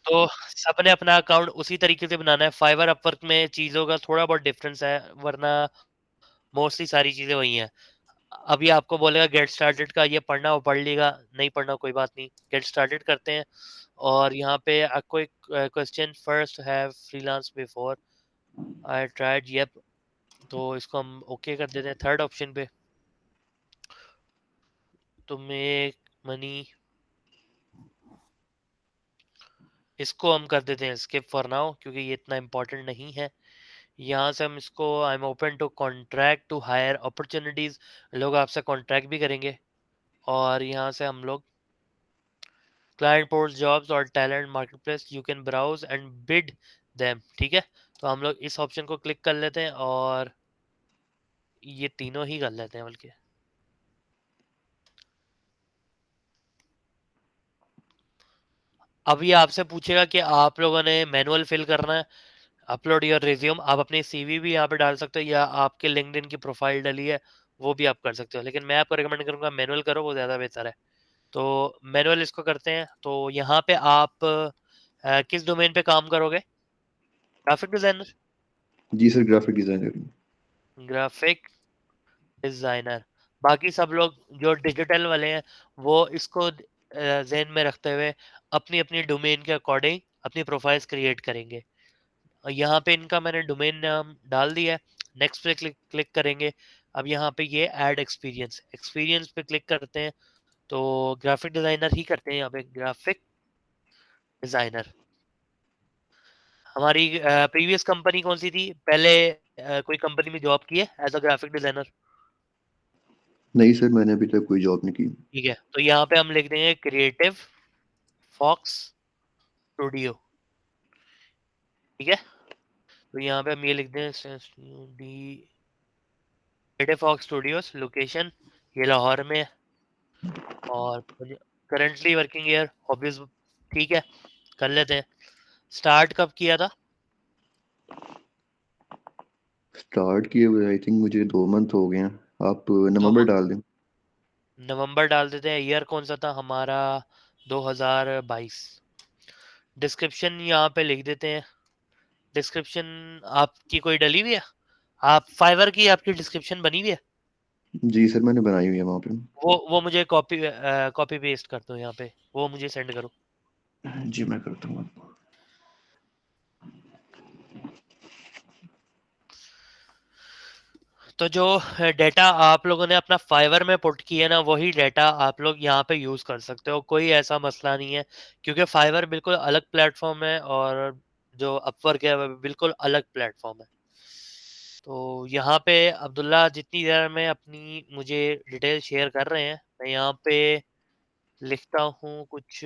तो सबने अपना अकाउंट उसी तरीके से बनाना है। फाइवर अपवर्क में चीज़ों का थोड़ा बहुत डिफरेंस है, वरना मोस्टली सारी चीज़ें वही हैं। अभी आपको बोलेगा गेट स्टार्टेड का ये पढ़ना, वो पढ़ लेगा, नहीं पढ़ना कोई बात नहीं। गेट स्टार्टेड करते हैं और यहाँ पे आपको एक question, first have freelance before, I tried, Yelp, तो इसको हम ओके कर देते हैं थर्ड ऑप्शन पे। तो मेक मनी, इसको हम कर देते हैं स्किप फॉर नाउ क्योंकि ये इतना इम्पोर्टेंट नहीं है। यहाँ से हम इसको, I am open to contract to hire opportunities, लोग आपसे कॉन्ट्रैक्ट भी करेंगे। और यहाँ से हम लोग क्लाइंट पोस्ट जॉब्स और talent marketplace, you can browse and bid them, ठीक है। तो हम लोग इस ऑप्शन को क्लिक कर लेते हैं और ये तीनों ही कर लेते हैं बल्कि। अभी आपसे पूछेगा कि आप लोगों ने मैनुअल फिल करना है, अपलोड योर रिज्यूम, आप अपनी सीवी भी यहाँ पे डाल सकते हो या आपके लिंक्डइन की प्रोफाइल डली है वो भी आप कर सकते हो, लेकिन मैं आपको रिकमेंड करूंगा मैनुअल करो, वो ज़्यादा बेहतर है। तो मैनुअल इसको करते हैं। तो यहाँ पे आप किस डोमेन पे काम करोगे? Graphic designer. जी sir graphic designer. Graphic designer. बाकी सब लोग जो डिजिटल वाले हैं वो इसको ज़हन में रखते हुए अपनी अपनी डोमेन के अकॉर्डिंग अपनी प्रोफाइल्स क्रिएट करेंगे। और यहाँ पे इनका मैंने डोमेन नाम डाल दिया है, नेक्स्ट पे क्लिक क्लिक करेंगे। अब यहाँ पे ये ऐड एक्सपीरियंस, एक्सपीरियंस पे क्लिक करते हैं तो ग्राफिक डिजाइनर ही करते हैं यहाँ पे, ग्राफिक डिजाइनर। हमारी प्रीवियस कंपनी कौन सी थी पहले? कोई कंपनी में जॉब की है एज अ ग्राफिक डिजाइनर? नहीं सर मैंने अभी तक कोई जॉब नहीं की। ठीक है, तो यहाँ पे हम लिख देंगे क्रिएटिव फॉक्स स्टूडियो, ठीक है। तो यहाँ पे हम ये लिख दें क्रिएटिव फॉक्स स्टूडियोज, लोकेशन ये लाहौर में है और करंटली वर्किंग ईयर हॉबीज, ठीक है, कर लेते हैं। स्टार्ट कब किया था? स्टार्ट किए हुए आई थिंक मुझे 2 मंथ हो गए हैं। आप 2 नवंबर डाल दें। नवंबर डाल देते हैं। ईयर कौन सा था हमारा? 2022। डिस्क्रिप्शन यहाँ पे लिख देते हैं। डिस्क्रिप्शन आपकी कोई डली हुई है? आप फाइवर की आपकी डिस्क्रिप्शन बनी हुई है? जी सर मैंने बनाई हुई है वहाँ पे। वो मुझे कॉपी पेस्ट कर दो यहाँ पे, वो मुझे सेंड करो। जी मैं करता हूँ आपको। तो जो डेटा आप लोगों ने अपना फाइवर में पुट किया ना, वही डेटा आप लोग यहाँ पे यूज कर सकते हो, कोई ऐसा मसला नहीं है। क्योंकि फाइवर बिल्कुल अलग प्लेटफॉर्म है और जो अपवर्क है वो बिल्कुल अलग प्लेटफॉर्म है। तो यहाँ पे अब्दुल्ला जितनी देर में अपनी मुझे डिटेल शेयर कर रहे हैं, मैं यहाँ पे लिखता हूँ कुछ।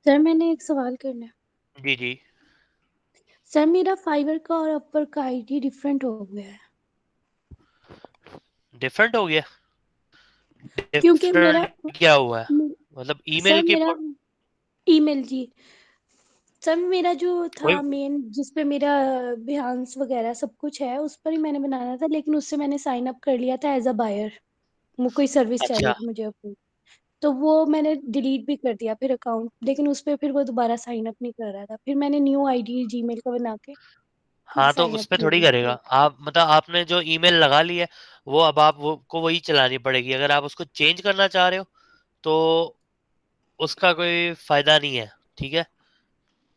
सर मैंने एक सवाल करना है। जी जी। सर मेरा फाइवर का और अपर का आईडी डिफरेंट हो गया है डिफरेंट हो गया? क्योंकि मेरा डिफरेंट क्या हुआ है? मे- मतलब सर ईमेल की मेरा ईमेल जी। सर मेरा जो कोई? था मेन जिस पे मेरा बिहान्स वगैरह सब कुछ है उस पर ही मैंने बनाना था, लेकिन उससे मैंने साइन अप कर लिया था एज अ बायर। वो कोई सर्विस चाहिए अच्छा, थी मुझे अपनी, तो वो मैंने डिलीट भी कर दिया फिर अकाउंट, लेकिन उस पर फिर वो दोबारा साइन अप नहीं कर रहा था, फिर मैंने न्यू आईडी जीमेल का बना के हाँ तो साइन उस अप पे थोड़ी किया। करेगा आप, मतलब आपने जो ईमेल लगा ली है वो अब आप वो को वही चलानी पड़ेगी। अगर आप उसको चेंज करना चाह रहे हो तो उसका कोई फायदा नहीं है, ठीक है।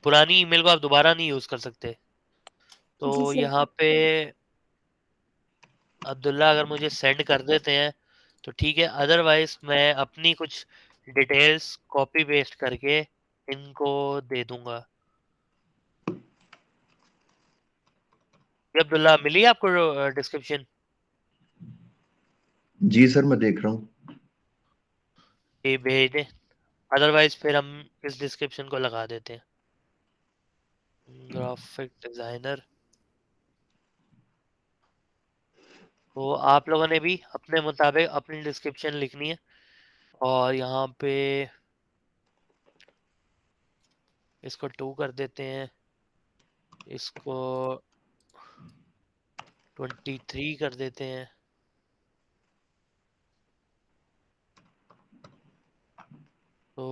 पुरानी ईमेल को आप दोबारा नहीं यूज कर सकते। तो जी सर। यहाँ पे अब्दुल्ला अगर मुझे सेंड कर देते हैं तो ठीक है, अदरवाइज मैं अपनी कुछ डिटेल्स कॉपी पेस्ट करके इनको दे दूंगा। ये अब्दुल्ला मिली आपको डिस्क्रिप्शन? जी सर, मैं देख रहा हूँ। ये भेज दें, अदरवाइज फिर हम इस डिस्क्रिप्शन को लगा देते हैं। ग्राफिक डिजाइनर, तो आप लोगों ने भी अपने मुताबिक अपनी डिस्क्रिप्शन लिखनी है, और यहाँ पे इसको 2 कर देते हैं, इसको 23 कर देते हैं। तो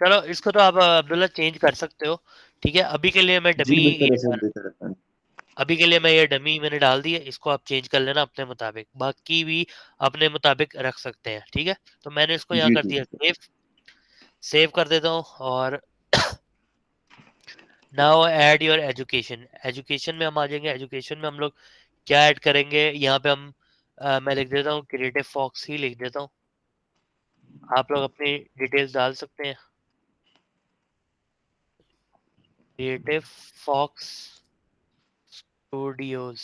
चलो, इसको तो आप अब्दुल्ला चेंज कर सकते हो, ठीक है। अभी के लिए मैं जी डमी, बेहतर है सर, बेहतर है। अभी के लिए मैं ये डमी मैंने डाल दी है, इसको आप चेंज कर लेना अपने मुताबिक, बाकी भी अपने मुताबिक रख सकते हैं, ठीक है। तो मैंने इसको यहाँ जी कर ठीक दिया है सर। सेव कर देता हूँ। और now add your education, education में हम आ जाएंगे। एजुकेशन में हम लोग क्या ऐड करेंगे, यहाँ पे हम मैं लिख देता हूँ क्रिएटिव फॉक्स ही लिख देता हूँ, आप लोग अपनी डिटेल्स डाल सकते हैं। Creative fox studios.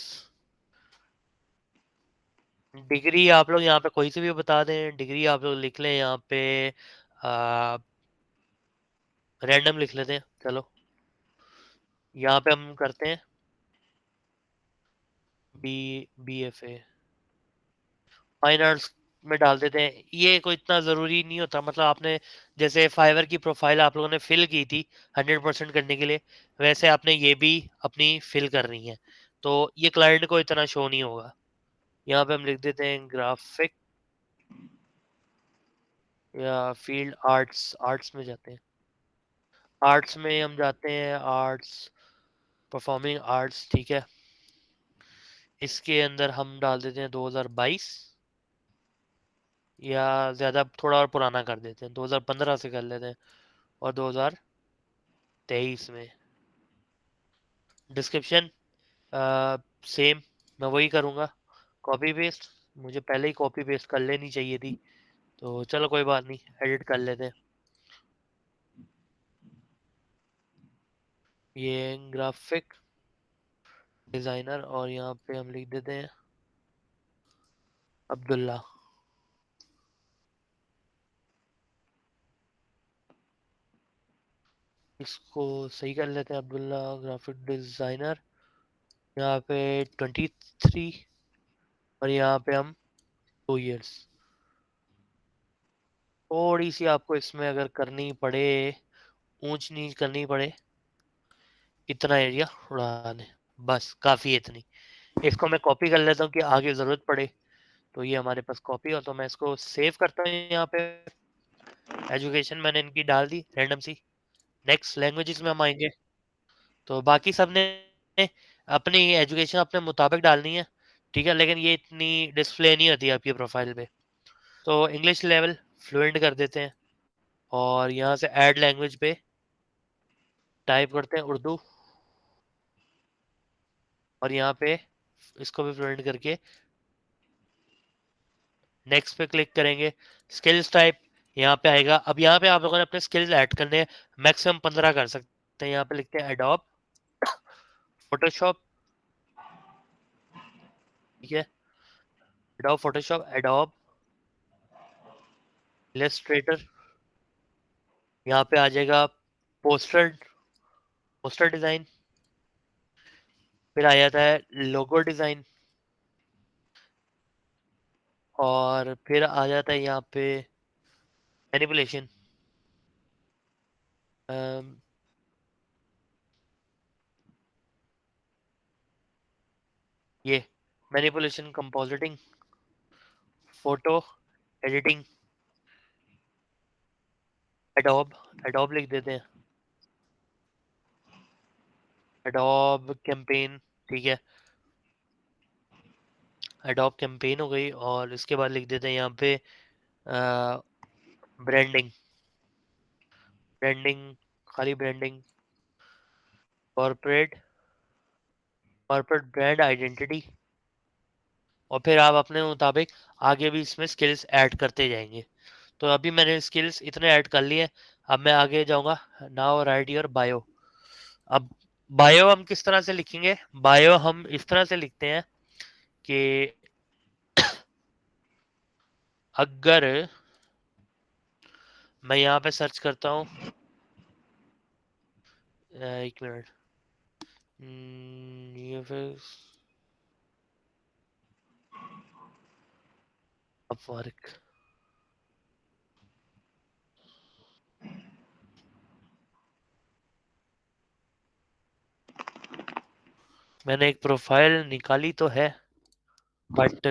डिग्री आप लोग यहाँ पे कोई से भी बता दें, डिग्री आप लोग लिख लें यहाँ पे, रैंडम लिख लेते हैं। चलो यहाँ पे हम करते हैं BFA फाइन आर्ट्स में डाल देते हैं। ये कोई इतना ज़रूरी नहीं होता, मतलब आपने जैसे फाइवर की प्रोफाइल आप लोगों ने फिल की थी 100% करने के लिए, वैसे आपने ये भी अपनी फिल करनी है, तो ये क्लाइंट को इतना शो नहीं होगा। यहाँ पे हम लिख देते हैं ग्राफिक या फील्ड आर्ट्स, आर्ट्स में जाते हैं, आर्ट्स में हम जाते हैं, आर्ट्स परफॉर्मिंग आर्ट्स, ठीक है। इसके अंदर हम डाल देते हैं 2022, या ज़्यादा थोड़ा और पुराना कर देते हैं, 2015 से कर लेते हैं, और 2023 में। डिस्क्रिप्शन सेम मैं वही करूँगा, कॉपी पेस्ट, मुझे पहले ही कॉपी पेस्ट कर लेनी चाहिए थी, तो चलो कोई बात नहीं, एडिट कर लेते हैं। ये ग्राफिक डिज़ाइनर, और यहाँ पे हम लिख देते हैं अब्दुल्ला। इसको सही कर लेते हैं, अब्दुल्ला ग्राफिक डिज़ाइनर, यहाँ पे 23, और यहाँ पे हम 2 इयर्स। थोड़ी सी आपको इसमें अगर करनी पड़े, ऊंच नीच करनी पड़े, इतना एरिया उड़ा दें, बस काफ़ी है इतनी। इसको मैं कॉपी कर लेता हूँ कि आगे ज़रूरत पड़े, तो ये हमारे पास कॉपी हो, तो मैं इसको सेव करता हूँ यहाँ पे। एजुकेशन मैंने इनकी डाल दी रैंडम सी। नेक्स्ट लैंग्वेजेस में हम आएंगे, तो बाकी सब ने अपनी एजुकेशन अपने मुताबिक डालनी है, ठीक है, लेकिन ये इतनी डिस्प्ले नहीं होती आपकी प्रोफाइल पे। तो इंग्लिश लेवल फ्लुएंट कर देते हैं, और यहाँ से ऐड लैंग्वेज पे टाइप करते हैं उर्दू, और यहाँ पे इसको भी फ्लुएंट करके नेक्स्ट पे क्लिक करेंगे। स्किल्स टाइप यहाँ पे आएगा। अब यहाँ पे आप लोगों ने अपने स्किल्स ऐड करने हैं, मैक्सिमम 15 कर सकते हैं। यहाँ पे लिखते हैं एडोब फोटोशॉप, ठीक है, एडोब फोटोशॉप, एडोब इलस्ट्रेटर, यहाँ पे आ जाएगा पोस्टर, पोस्टर डिजाइन, फिर आ जाता है लोगो डिजाइन, और फिर आ जाता है यहाँ पे मैनिपुलेशन, ये manipulation, compositing, photo editing, adobe, adobe लिख देते हैं, एडोब कैंपेन, ठीक है, एडोब कैंपेन हो गई। और इसके बाद लिख देते हैं यहाँ पे ब्रांडिंग, ब्रांडिंग, खाली branding, corporate, corporate brand identity, और फिर आप अपने मुताबिक आगे भी इसमें स्किल्स ऐड करते जाएंगे। तो अभी मैंने स्किल्स इतने ऐड कर लिए, अब मैं आगे जाऊंगा। Now right your bio. अब बायो हम किस तरह से लिखेंगे? बायो हम इस तरह से लिखते हैं कि अगर मैं यहाँ पे सर्च करता हूँ, एक मिनट, ये फिर अपवर्क, मैंने एक प्रोफाइल निकाली तो है, बट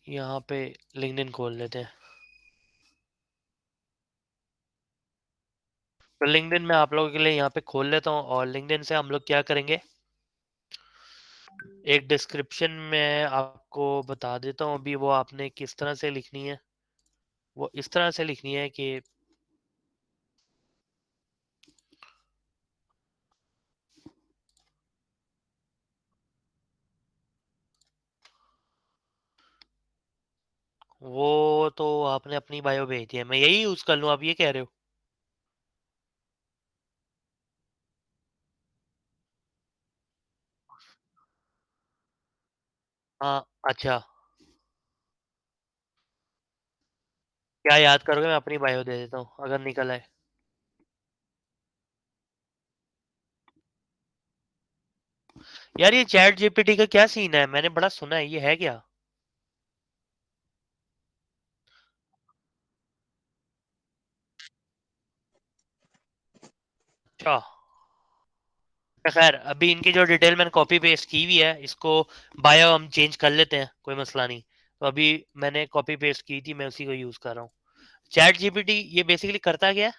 यहाँ पे लिंक्डइन खोल लेते हैं। तो लिंक्डइन में आप लोगों के लिए यहाँ पे खोल लेता हूँ, और लिंक्डइन से हम लोग क्या करेंगे, एक डिस्क्रिप्शन में आपको बता देता हूँ अभी, वो आपने किस तरह से लिखनी है। वो इस तरह से लिखनी है कि वो तो आपने अपनी बायो भेज दी है, मैं यही यूज कर लूँ, आप ये कह रहे हो? हाँ, अच्छा, क्या याद करोगे, मैं अपनी बायो दे देता हूँ अगर निकल आए। यार ये चैट जीपीटी का क्या सीन है, मैंने बड़ा सुना है, ये है क्या? अच्छा, खैर अभी इनकी जो डिटेल मैंने कॉपी पेस्ट की हुई है, इसको बायो हम चेंज कर लेते हैं, कोई मसला नहीं। तो अभी मैंने कॉपी पेस्ट की थी, मैं उसी को यूज कर रहा हूँ। चैट जीपीटी ये बेसिकली करता क्या है?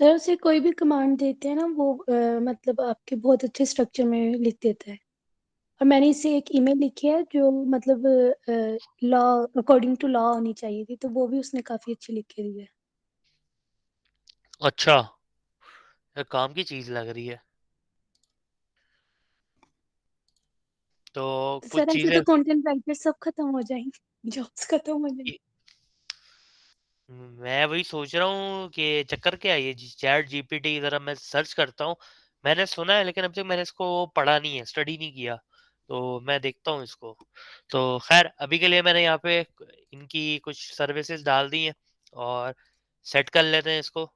सर उसे कोई भी कमांड देते हैं ना वो मतलब आपके बहुत अच्छे स्ट्रक्चर में लिख देता है। और मैंने इसे एक ईमेल लिखी है जो मतलब लॉ अकॉर्डिंग टू लॉ होनी चाहिए थी, तो वो भी उसने काफी अच्छी लिखी हुई है। अच्छा, ये काम की चीज लग रही है। तो तो कुछ सर ऐसे चीजें, तो कंटेंट राइटर सब खत्म हो जाएंगे, जॉब्स खत्म हो जाएंगी। मैं वही सोच रहा हूँ कि चक्कर क्या है ये चैट जीपीटी, जरा मैं सर्च करता हूँ। मैंने सुना है लेकिन अब तक मैंने इसको पढ़ा नहीं है, स्टडी नहीं किया, तो मैं देखता हूँ इसको। तो खैर अभी के लिए मैंने यहाँ पे इनकी कुछ सर्विसेज डाल दी हैं, और सेट कर लेते हैं इसको।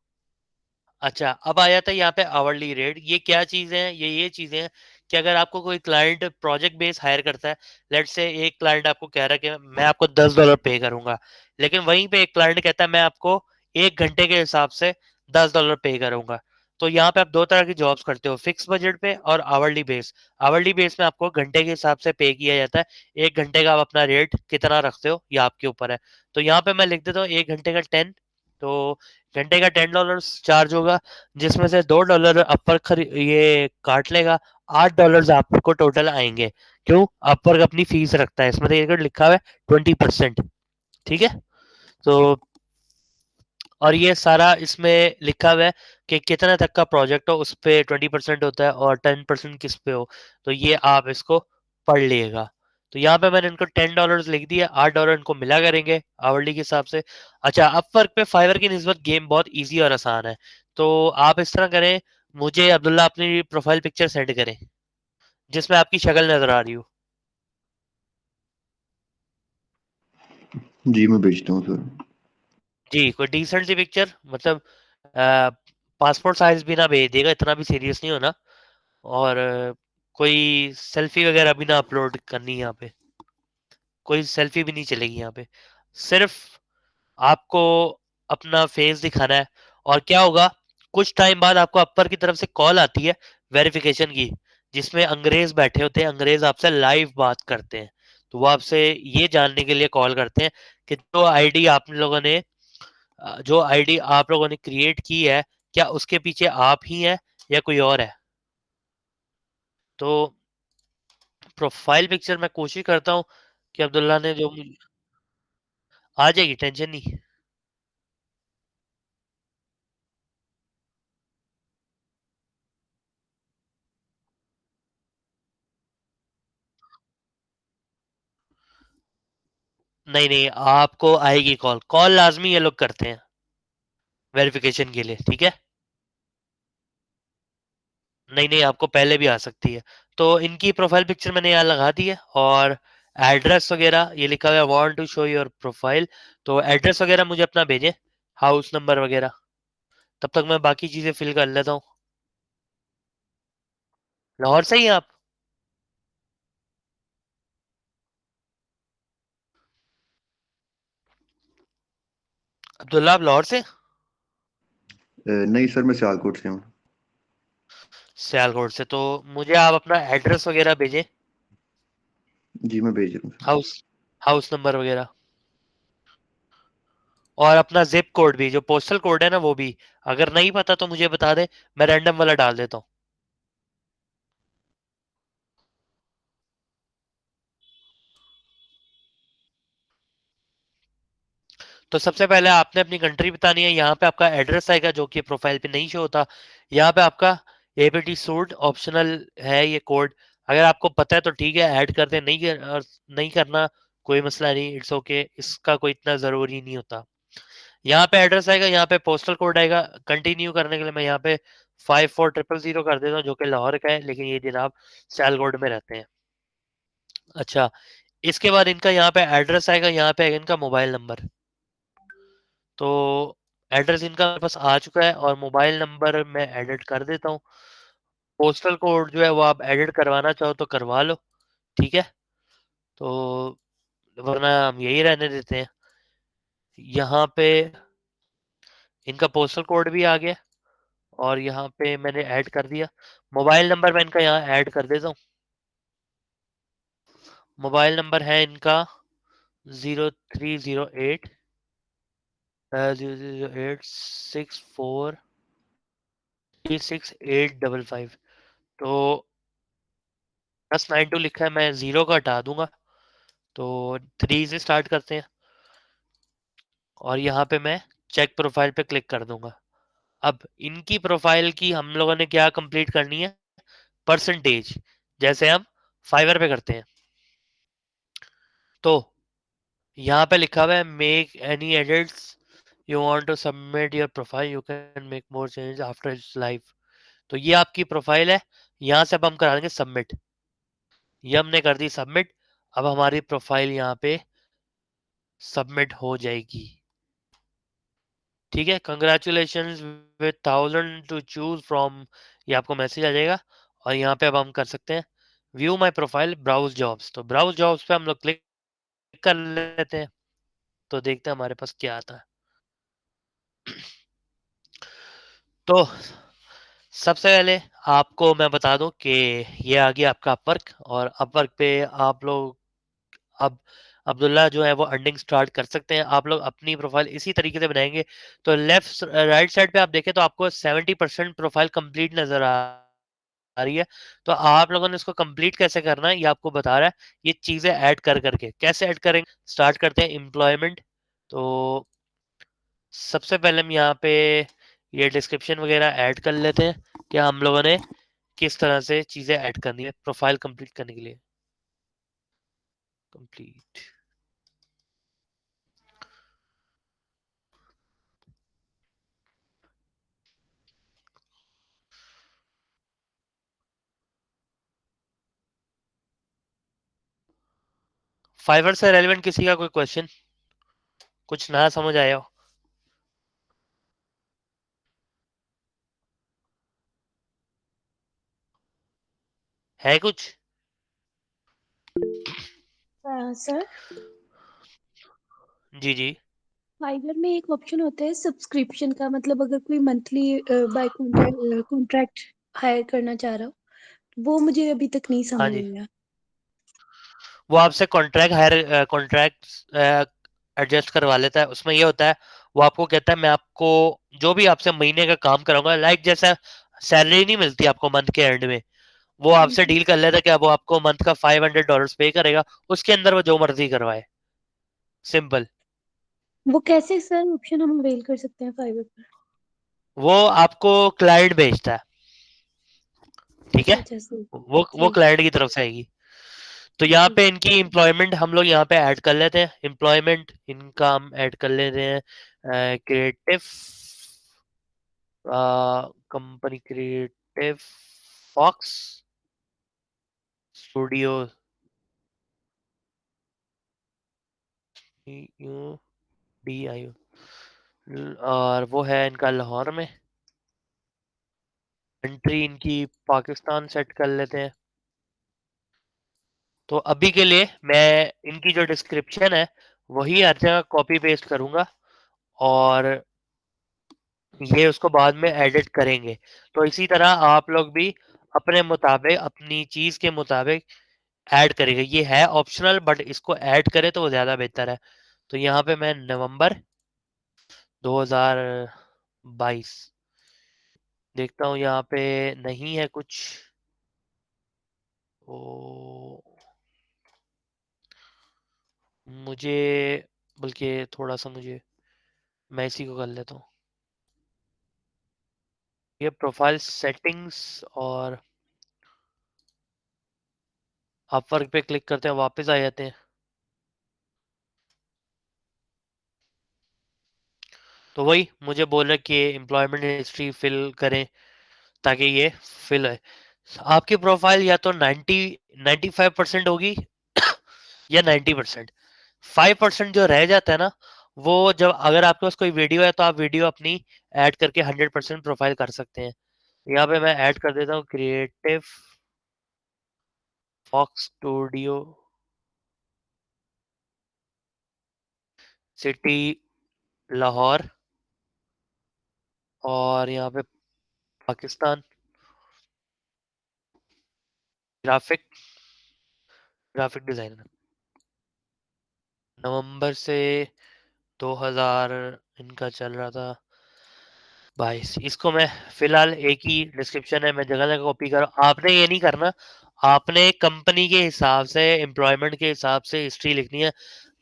अच्छा, अब आ जाता है यहाँ पे आवरली रेट। ये क्या चीज़ है, ये चीज़ें हैं कि अगर आपको कोई क्लाइंट प्रोजेक्ट बेस हायर करता है, लेट्स से एक क्लाइंट आपको कह रहा है कि मैं आपको $10 पे करूंगा, लेकिन वहीं पे एक क्लाइंट कहता है मैं आपको 1 घंटे के हिसाब से $10 पे करूंगा। तो यहाँ पे आप दो तरह की जॉब्स करते हो, फिक्स बजट पे और आवरली बेस। आवरली बेस में आपको घंटे के हिसाब से पे किया जाता है, 1 घंटे का आप अपना रेट कितना रखते हो ये आपके ऊपर है। तो यहाँ पे मैं लिख देता हूँ 1 घंटे का 10, तो घंटे का $10 चार्ज होगा, जिसमें से $2 अपर ये काट लेगा, $8 आपको टोटल आएंगे। क्यों? अपर अपनी फीस रखता है, इसमें देखो लिखा हुआ है 20%। ठीक है, तो और ये सारा इसमें लिखा हुआ है कि कितना तक का प्रोजेक्ट हो उस पे 20% होता है, और 10% किस पे हो। तो ये आप इसको पढ़ लीजिएगा। तो यहाँ पे मैंने इनको $10 लिख दिया, $8 इनको मिला करेंगे आवरली के हिसाब से। अच्छा, अपवर्क पे फाइवर की निस्बत गेम बहुत इजी और आसान है। तो आप इस तरह करें, मुझे अब्दुल्ला अपनी प्रोफाइल पिक्चर सेंड करें जिसमें आपकी शक्ल नजर आ रही हो। जी मैं भेजता हूँ सर। जी, कोई डिसेंट सी पिक्चर, मतलब पासपोर्ट साइज भी ना भेज देगा, इतना भी सीरियस नहीं होना। और कोई सेल्फी वगैरह भी ना अपलोड करनी यहाँ पे, कोई सेल्फी भी नहीं चलेगी यहाँ पे। सिर्फ आपको अपना फेस दिखाना है। और क्या होगा, कुछ टाइम बाद आपको अपर की तरफ से कॉल आती है वेरिफिकेशन की, जिसमें अंग्रेज बैठे होते हैं, अंग्रेज आपसे लाइव बात करते हैं। तो वो आपसे ये जानने के लिए कॉल करते हैं कि जो आईडी आप लोगों ने क्रिएट की है, क्या उसके पीछे आप ही हैं या कोई और है। तो प्रोफाइल पिक्चर मैं कोशिश करता हूँ कि अब्दुल्ला ने जो आ जाएगी, टेंशन नहीं। नहीं, आपको आएगी कॉल। कॉल लाज़मी ये लोग करते हैं वेरिफिकेशन के लिए, ठीक है? नहीं, आपको पहले भी आ सकती है। तो इनकी प्रोफाइल पिक्चर मैंने यहाँ लगा दी है और एड्रेस वगैरह ये लिखा हुआ है want to show your profile. तो एड्रेस वगैरह मुझे अपना भेजें, हाउस नंबर वगैरह। तब तक मैं बाकी चीज़ें फिल कर लेता हूँ। लाहौर से ही हैं आप? अब्दुल्ला, आप लाहौर से? नहीं सर, मैं सियालकोट से हूँ। सियालकोट से। तो मुझे आप अपना एड्रेस वगैरह भेजें, जी मैं भेज रहा हूँ सर। हाउस हाउस नंबर वगैरह, और अपना जिप कोड भी, जो पोस्टल कोड है ना वो भी। अगर नहीं पता तो मुझे बता दे, मैं रैंडम वाला डाल देता हूँ। तो सबसे पहले आपने अपनी कंट्री बतानी है। यहाँ पे आपका एड्रेस आएगा जो कि प्रोफाइल पे नहीं शो होता। यहाँ पे आपका एपीटी सूट ऑप्शनल है ये कोड। अगर आपको पता है तो ठीक है, ऐड कर दे। नहीं करना कोई मसला नहीं, इट्स ओके। इसका कोई इतना जरूरी नहीं होता। यहाँ पे एड्रेस आएगा, यहाँ पे पोस्टल कोड आएगा। कंटिन्यू करने के लिए मैं यहाँ पे 54000 कर देता हूँ, जो कि लाहौर का है, लेकिन ये जनाब सियालकोट में रहते हैं। अच्छा, इसके बाद इनका यहाँ पे एड्रेस आएगा, यहाँ पे आएगा इनका मोबाइल नंबर। तो एड्रेस इनका मेरे पास आ चुका है और मोबाइल नंबर मैं एडिट कर देता हूँ। पोस्टल कोड जो है वो आप एडिट करवाना चाहो तो करवा लो, ठीक है? तो वरना हम यही रहने देते हैं। यहाँ पे इनका पोस्टल कोड भी आ गया और यहाँ पे मैंने ऐड कर दिया। मोबाइल नंबर मैं इनका यहाँ ऐड कर देता हूँ। मोबाइल नंबर है इनका 0308 008643685। तो 1092 लिखा है, मैं जीरो का हटा दूंगा। तो 3 से स्टार्ट करते हैं और यहाँ पे मैं चेक प्रोफाइल पे क्लिक कर दूंगा। अब इनकी प्रोफाइल की हम लोगों ने क्या कंप्लीट करनी है, परसेंटेज, जैसे हम फाइवर पे करते हैं। तो यहाँ पे लिखा हुआ है make any edits you want to submit your profile, you can make more changes after it's live. तो ये आपकी प्रोफाइल है, यहाँ से अब हम करा देंगे सबमिट। ये हमने कर दी सबमिट। अब हमारी प्रोफाइल यहाँ पे सबमिट हो जाएगी, ठीक है? Congratulation with 1000 to choose from, ये आपको मैसेज आ जाएगा। और यहाँ पे अब हम कर सकते हैं view my profile, browse jobs. तो ब्राउज जॉब्स पे हम लोग क्लिक कर लेते हैं। तो देखते हैं हमारे पास क्या आता है। तो सबसे पहले आपको मैं बता दूं कि ये आ गया आपका अपवर्क, और अपवर्क पे आप लोग अब अब्दुल्ला जो है वो अर्निंग स्टार्ट कर सकते हैं। आप लोग अपनी प्रोफाइल इसी तरीके से बनाएंगे। तो लेफ्ट राइट साइड पे आप देखें तो आपको 70% प्रोफाइल कंप्लीट नजर आ रही है। तो आप लोगों ने इसको कंप्लीट कैसे करना है ये आपको बता रहा है, ये चीजें ऐड कर करके। कैसे ऐड करेंगे, स्टार्ट करते हैं एम्प्लॉयमेंट। तो सबसे पहले हम यहाँ पे ये डिस्क्रिप्शन वगैरह ऐड कर लेते हैं कि हम लोगों ने किस तरह से चीजें ऐड करनी है प्रोफाइल कंप्लीट करने के लिए। कंप्लीट फाइवर से रेलेवेंट किसी का कोई क्वेश्चन, कुछ नया समझ आया हो? है कुछ? सर, जी जी। फाइवर में एक ऑप्शन होता है सब्सक्रिप्शन का, मतलब अगर कोई मंथली बाय कॉन्ट्रैक्ट हायर करना चाह रहा हो, वो मुझे अभी तक नहीं हाँ समझ जी, में आया। वो आपसे कॉन्ट्रैक्ट एडजस्ट करवा लेता है। उसमें ये होता है, वो आपको कहता है मैं आपको जो भी आपसे महीने का काम कराऊंगा, लाइक जैसा सैलरी नहीं मिलती आपको मंथ के एंड में, वो हाँ आपसे जी। डील कर लेता है कि अब वो आपको मंथ का $500 पे करेगा, उसके अंदर वो जो मर्जी करवाए। सिंपल। वो कैसे सर ऑप्शन हम अवेल कर सकते हैं फाइवर पर? वो आपको क्लाइंट भेजता है, ठीक है? अच्छा अच्छा, सर। वो ठीक। क्लाइंट की तरफ से आएगी। तो यहाँ पे इनकी एम्प्लॉयमेंट हम लोग यहाँ पे ऐड कर लेते हैं, एम्प्लॉयमेंट इनका हम ऐड कर लेते हैं, creative company, creative fox studio, DIO, और वो है इनका लाहौर में। कंट्री इनकी पाकिस्तान सेट कर लेते हैं। तो अभी के लिए मैं इनकी जो डिस्क्रिप्शन है वही हर जगह कॉपी पेस्ट करूंगा और ये उसको बाद में एडिट करेंगे। तो इसी तरह आप लोग भी अपने मुताबिक, अपनी चीज के मुताबिक ऐड करेंगे। ये है ऑप्शनल, बट इसको ऐड करें तो वो ज्यादा बेहतर है। तो यहाँ पे मैं नवंबर 2022 देखता हूँ, यहाँ पे नहीं है कुछ। ओ, मुझे बल्कि थोड़ा सा मुझे, मैं इसी को कर लेता हूँ। ये प्रोफाइल सेटिंग्स, और अपवर्क पे क्लिक करते हैं, वापस आ जाते हैं। तो वही मुझे बोल रहा है कि एम्प्लॉयमेंट हिस्ट्री फिल करें ताकि ये फिल है। आपकी प्रोफाइल या तो 95% होगी या 90%। 5% जो रह जाता है ना, वो जब अगर आपके पास कोई वीडियो है तो आप वीडियो अपनी ऐड करके 100% प्रोफाइल कर सकते हैं। यहाँ पे मैं ऐड कर देता हूँ creative fox studio, city Lahore, और यहाँ पे Pakistan, graphic graphic designer, November से 2000 इनका चल रहा था 22। इसको मैं फिलहाल, एक ही डिस्क्रिप्शन है, मैं जगह जगह कॉपी कर। आपने ये नहीं करना, आपने कंपनी के हिसाब से, एम्प्लॉयमेंट के हिसाब से हिस्ट्री लिखनी है।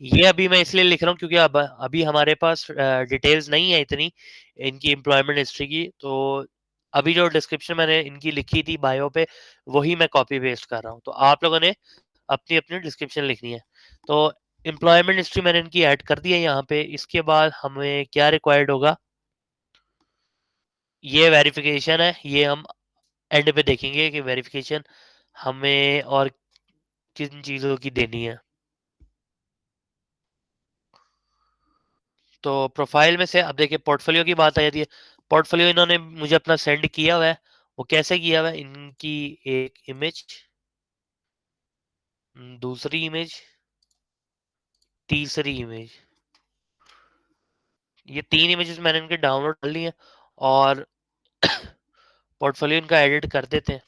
ये अभी मैं इसलिए लिख रहा हूँ क्योंकि अब अभी हमारे पास डिटेल्स नहीं है इतनी इनकी एम्प्लॉयमेंट हिस्ट्री की। तो अभी जो डिस्क्रिप्शन मैंने इनकी लिखी थी बायो पे, वही मैं कॉपी पेस्ट कर रहा हूँ। तो आप लोगों ने अपनी अपनी डिस्क्रिप्शन लिखनी है। तो एम्प्लॉयमेंट हिस्ट्री मैंने इनकी ऐड कर दी है यहाँ पे। इसके बाद हमें क्या रिक्वायर्ड होगा, ये वेरिफिकेशन है, ये हम एंड पे देखेंगे कि वेरिफिकेशन हमें और किन चीज़ों की देनी है। तो प्रोफाइल में से अब देखिए पोर्टफोलियो की बात आ जाती है। पोर्टफोलियो इन्होंने मुझे अपना सेंड किया हुआ है। वो कैसे किया हुआ है, इनकी एक इमेज, दूसरी इमेज, तीसरी इमेज, ये 3 इमेजेस मैंने इनके डाउनलोड कर ली हैं और पोर्टफोलियो इनका एडिट कर देते हैं।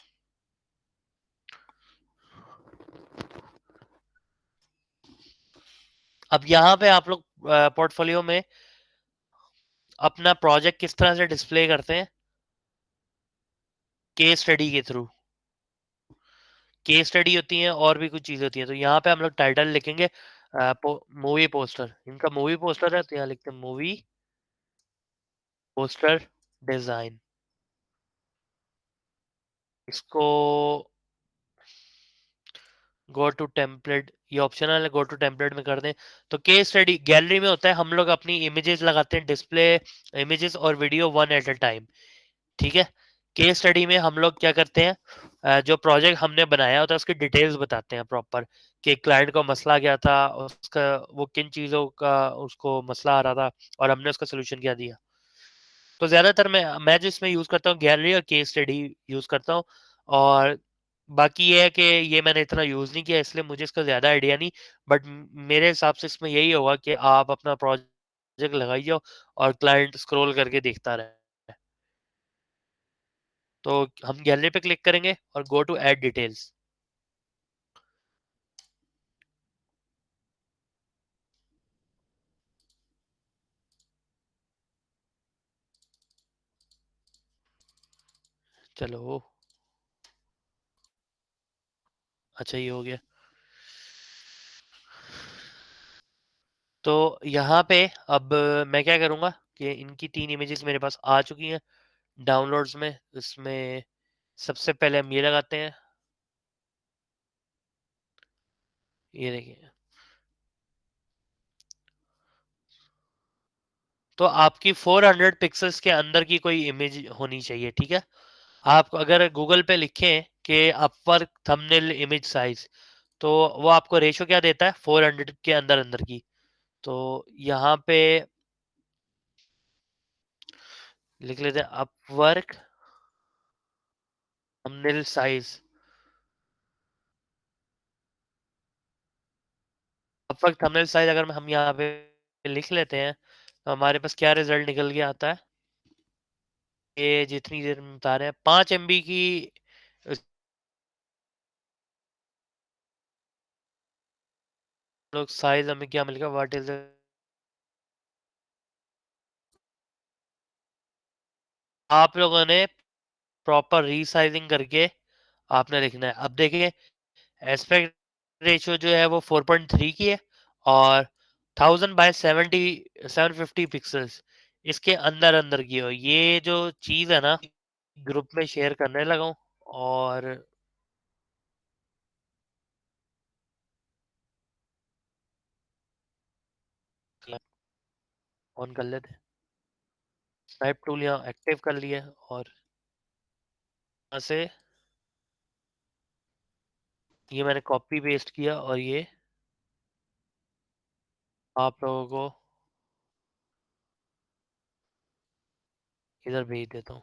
अब यहाँ पे आप लोग पोर्टफोलियो में अपना प्रोजेक्ट किस तरह से डिस्प्ले करते हैं, केस स्टडी के थ्रू। केस स्टडी होती है और भी कुछ चीजें होती हैं। तो यहाँ पे हम लोग टाइटल लिखेंगे मूवी पोस्टर, इनका मूवी पोस्टर है तो यहाँ लिखते हैं मूवी पोस्टर डिजाइन। इसको गो टू टेम्पलेट, ये ऑप्शनल है, गो टू टेम्पलेट में कर दें। तो केस स्टडी गैलरी में होता है, हम लोग अपनी इमेजेस लगाते हैं, डिस्प्ले इमेजेस और video one at a time. ठीक है। केस स्टडी में हम लोग क्या करते हैं, जो प्रोजेक्ट हमने बनाया होता है उसकी डिटेल्स बताते हैं प्रॉपर, कि क्लाइंट को मसला क्या था, उसका वो किन चीज़ों का उसको मसला आ रहा था और हमने उसका सोल्यूशन क्या दिया। तो ज़्यादातर मैं जो इसमें यूज़ करता हूँ गैलरी और केस स्टडी यूज़ करता हूँ। और बाकी ये है कि ये मैंने इतना यूज़ नहीं किया इसलिए मुझे इसका ज़्यादा आइडिया नहीं। बट मेरे हिसाब से इसमें यही होगा कि आप अपना प्रोजेक्ट लगाइए और क्लाइंट स्क्रॉल करके देखता रहे। तो हम गैलरी पे क्लिक करेंगे और गो टू ऐड डिटेल्स। चलो, अच्छा ये हो गया। तो यहाँ पे अब मैं क्या करूँगा कि इनकी 3 इमेजेस मेरे पास आ चुकी हैं डाउनलोड्स में। इसमें सबसे पहले हम ये लगाते हैं, ये देखिए, तो आपकी 400 पिक्सल्स के अंदर की कोई इमेज होनी चाहिए, ठीक है। आप अगर गूगल पे लिखें कि अपवर्क थंबनेल इमेज साइज, तो वो आपको रेशो क्या देता है, 400 के अंदर अंदर की। तो यहाँ पे लिख लेते हैं Upwork thumbnail size. Upwork thumbnail size अगर हम यहाँ पे लिख लेते हैं, तो हमारे पास क्या रिजल्ट निकल के आता है, ये जितनी देर में बता रहे हैं 5 MB की लोग साइज हमें क्या मिलेगा, व्हाट इज आप लोगों ने प्रॉपर रीसाइजिंग करके आपने लिखना है। अब देखिए, एस्पेक्ट रेशियो जो है वो 4.3 की है, और 1000 बाय 750 पिक्सल्स इसके अंदर अंदर की हो। ये जो चीज है ना, ग्रुप में शेयर करने लगा हूं, और ऑन कर लेते हैं। स्नाइप टूल यहाँ एक्टिव कर लिया, और यहाँ से ये मैंने कॉपी पेस्ट किया, और ये आप लोगों को इधर भेज देता हूँ।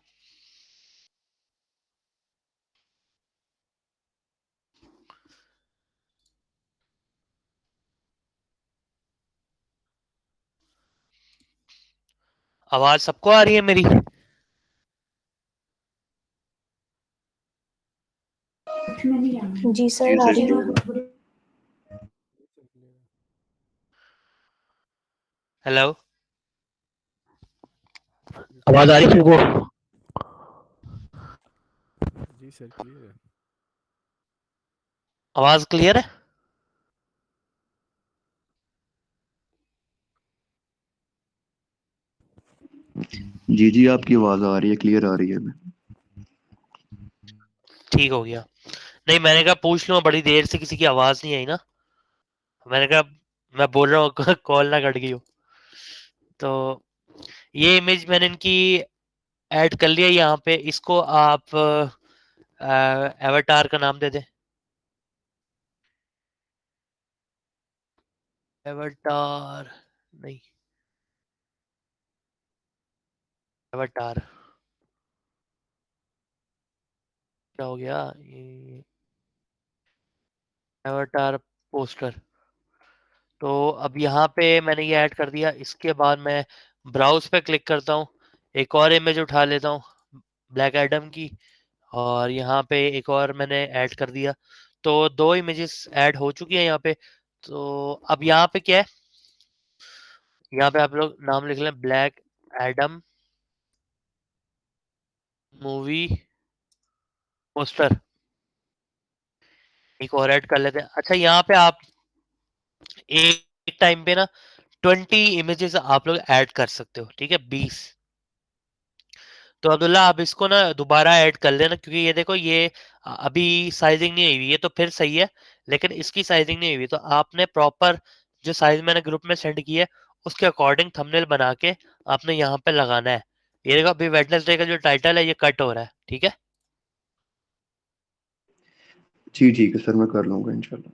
आवाज सबको आ रही है मेरी? जी सर, आ रही है। हेलो, आवाज आ रही है सबको? जी सर, क्लियर है। आवाज क्लियर है? जी जी, आपकी आवाज आ रही है, क्लियर आ रही है। ठीक हो गया। नहीं, मैंने कहा पूछ लूं, बड़ी देर से किसी की आवाज नहीं आई ना, मैंने कहा मैं बोल रहा हूँ कॉल ना कट गई हो। तो ये इमेज मैंने इनकी ऐड कर लिया यहाँ पे। इसको आप एवटार का नाम दे दें, एवटार नहीं, एवटार क्या हो गया ये, एवटार पोस्टर। तो अब यहाँ पे मैंने ये ऐड कर दिया। इसके बाद मैं ब्राउज पे क्लिक करता हूँ, एक और इमेज उठा लेता हूँ ब्लैक एडम की, और यहाँ पे एक और मैंने ऐड कर दिया। तो 2 इमेजेस ऐड हो चुकी है यहाँ पे। तो अब यहाँ पे क्या है, यहाँ पे आप लोग नाम लिख लें, ब्लैक एडम मूवी पोस्टर। एक और ऐड कर लेते हैं। अच्छा, यहाँ पे आप एक टाइम पे ना 20 इमेजेस आप लोग ऐड कर सकते हो, ठीक है, 20। तो अब्दुल्ला आप इसको ना दोबारा ऐड कर लेना, क्योंकि ये देखो, ये अभी साइजिंग नहीं हुई। ये तो फिर सही है, लेकिन इसकी साइजिंग नहीं हुई। तो आपने प्रॉपर जो साइज मैंने ग्रुप में सेंड किया है, उसके अकॉर्डिंग थंबनेल बना के आपने यहाँ पे लगाना है। ये देखो, अभी वेडनेसडे का जो टाइटल है ये कट हो रहा है, ठीक है। जी ठीक है सर, मैं कर लूँगा इंशाल्लाह।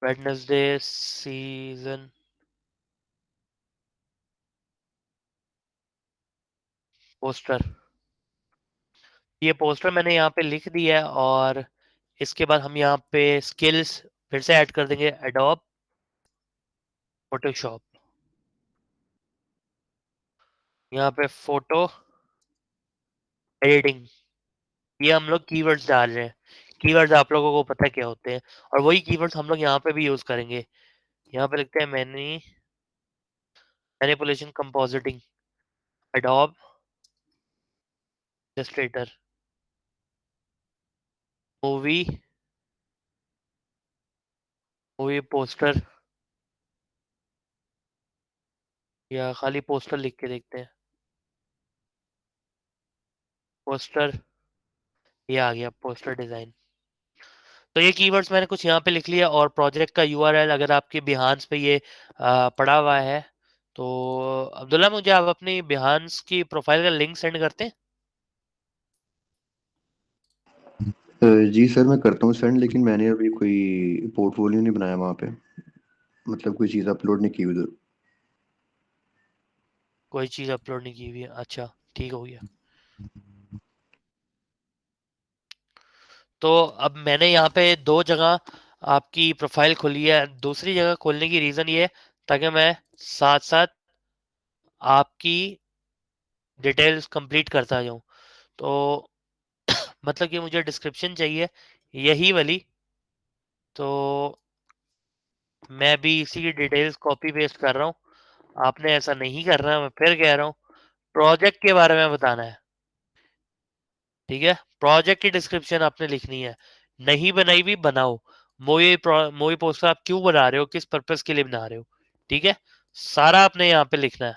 वेडनेसडे सीजन पोस्टर, ये पोस्टर मैंने यहाँ पे लिख दिया है। और इसके बाद हम यहाँ पे स्किल्स फिर से ऐड कर देंगे, एडोब फोटोशॉप। यहाँ पे फोटो एडिटिंग, ये हम लोग कीवर्ड्स डाल रहे हैं। कीवर्ड्स आप लोगों को पता है क्या होते हैं, और वही कीवर्ड्स हम लोग यहाँ पे भी यूज करेंगे। यहाँ पे लिखते हैं manipulation compositing, adobe Illustrator, movie movie poster, या खाली पोस्टर लिख के देखते हैं, पोस्टर ये आ गया पोस्टर डिजाइन। तो ये कीवर्ड्स मैंने कुछ यहाँ पे लिख लिया, और प्रोजेक्ट का यूआरएल अगर आपके बिहान्स पे ये पड़ा हुआ है तो अब्दुल्ला मुझे आप अपनी बिहान्स की प्रोफाइल का लिंक सेंड करते हैं। जी सर मैं करता हूँ सेंड, लेकिन मैंने अभी कोई पोर्टफोलियो नहीं बनाया वहाँ पे, मतलब कोई चीज़ अपलोड नहीं की उधर। कोई चीज अपलोड नहीं की हुई है, अच्छा ठीक हो गया। तो अब मैंने यहाँ पे 2 जगह आपकी प्रोफाइल खोली है। दूसरी जगह खोलने की रीजन ये है ताकि मैं साथ साथ आपकी डिटेल्स कंप्लीट करता जाऊँ। तो मतलब कि मुझे डिस्क्रिप्शन चाहिए यही वाली, तो मैं भी इसी की डिटेल्स कॉपी पेस्ट कर रहा हूँ। आपने ऐसा नहीं करना, मैं फिर कह रहा हूँ। प्रोजेक्ट के बारे में बताना है, ठीक है। प्रोजेक्ट की डिस्क्रिप्शन आपने लिखनी है, नहीं बनाई भी बनाओ। मोई पोस्टर आप क्यों बना रहे हो, किस पर्पस के लिए बना रहे हो, ठीक है। सारा आपने यहाँ पे लिखना है।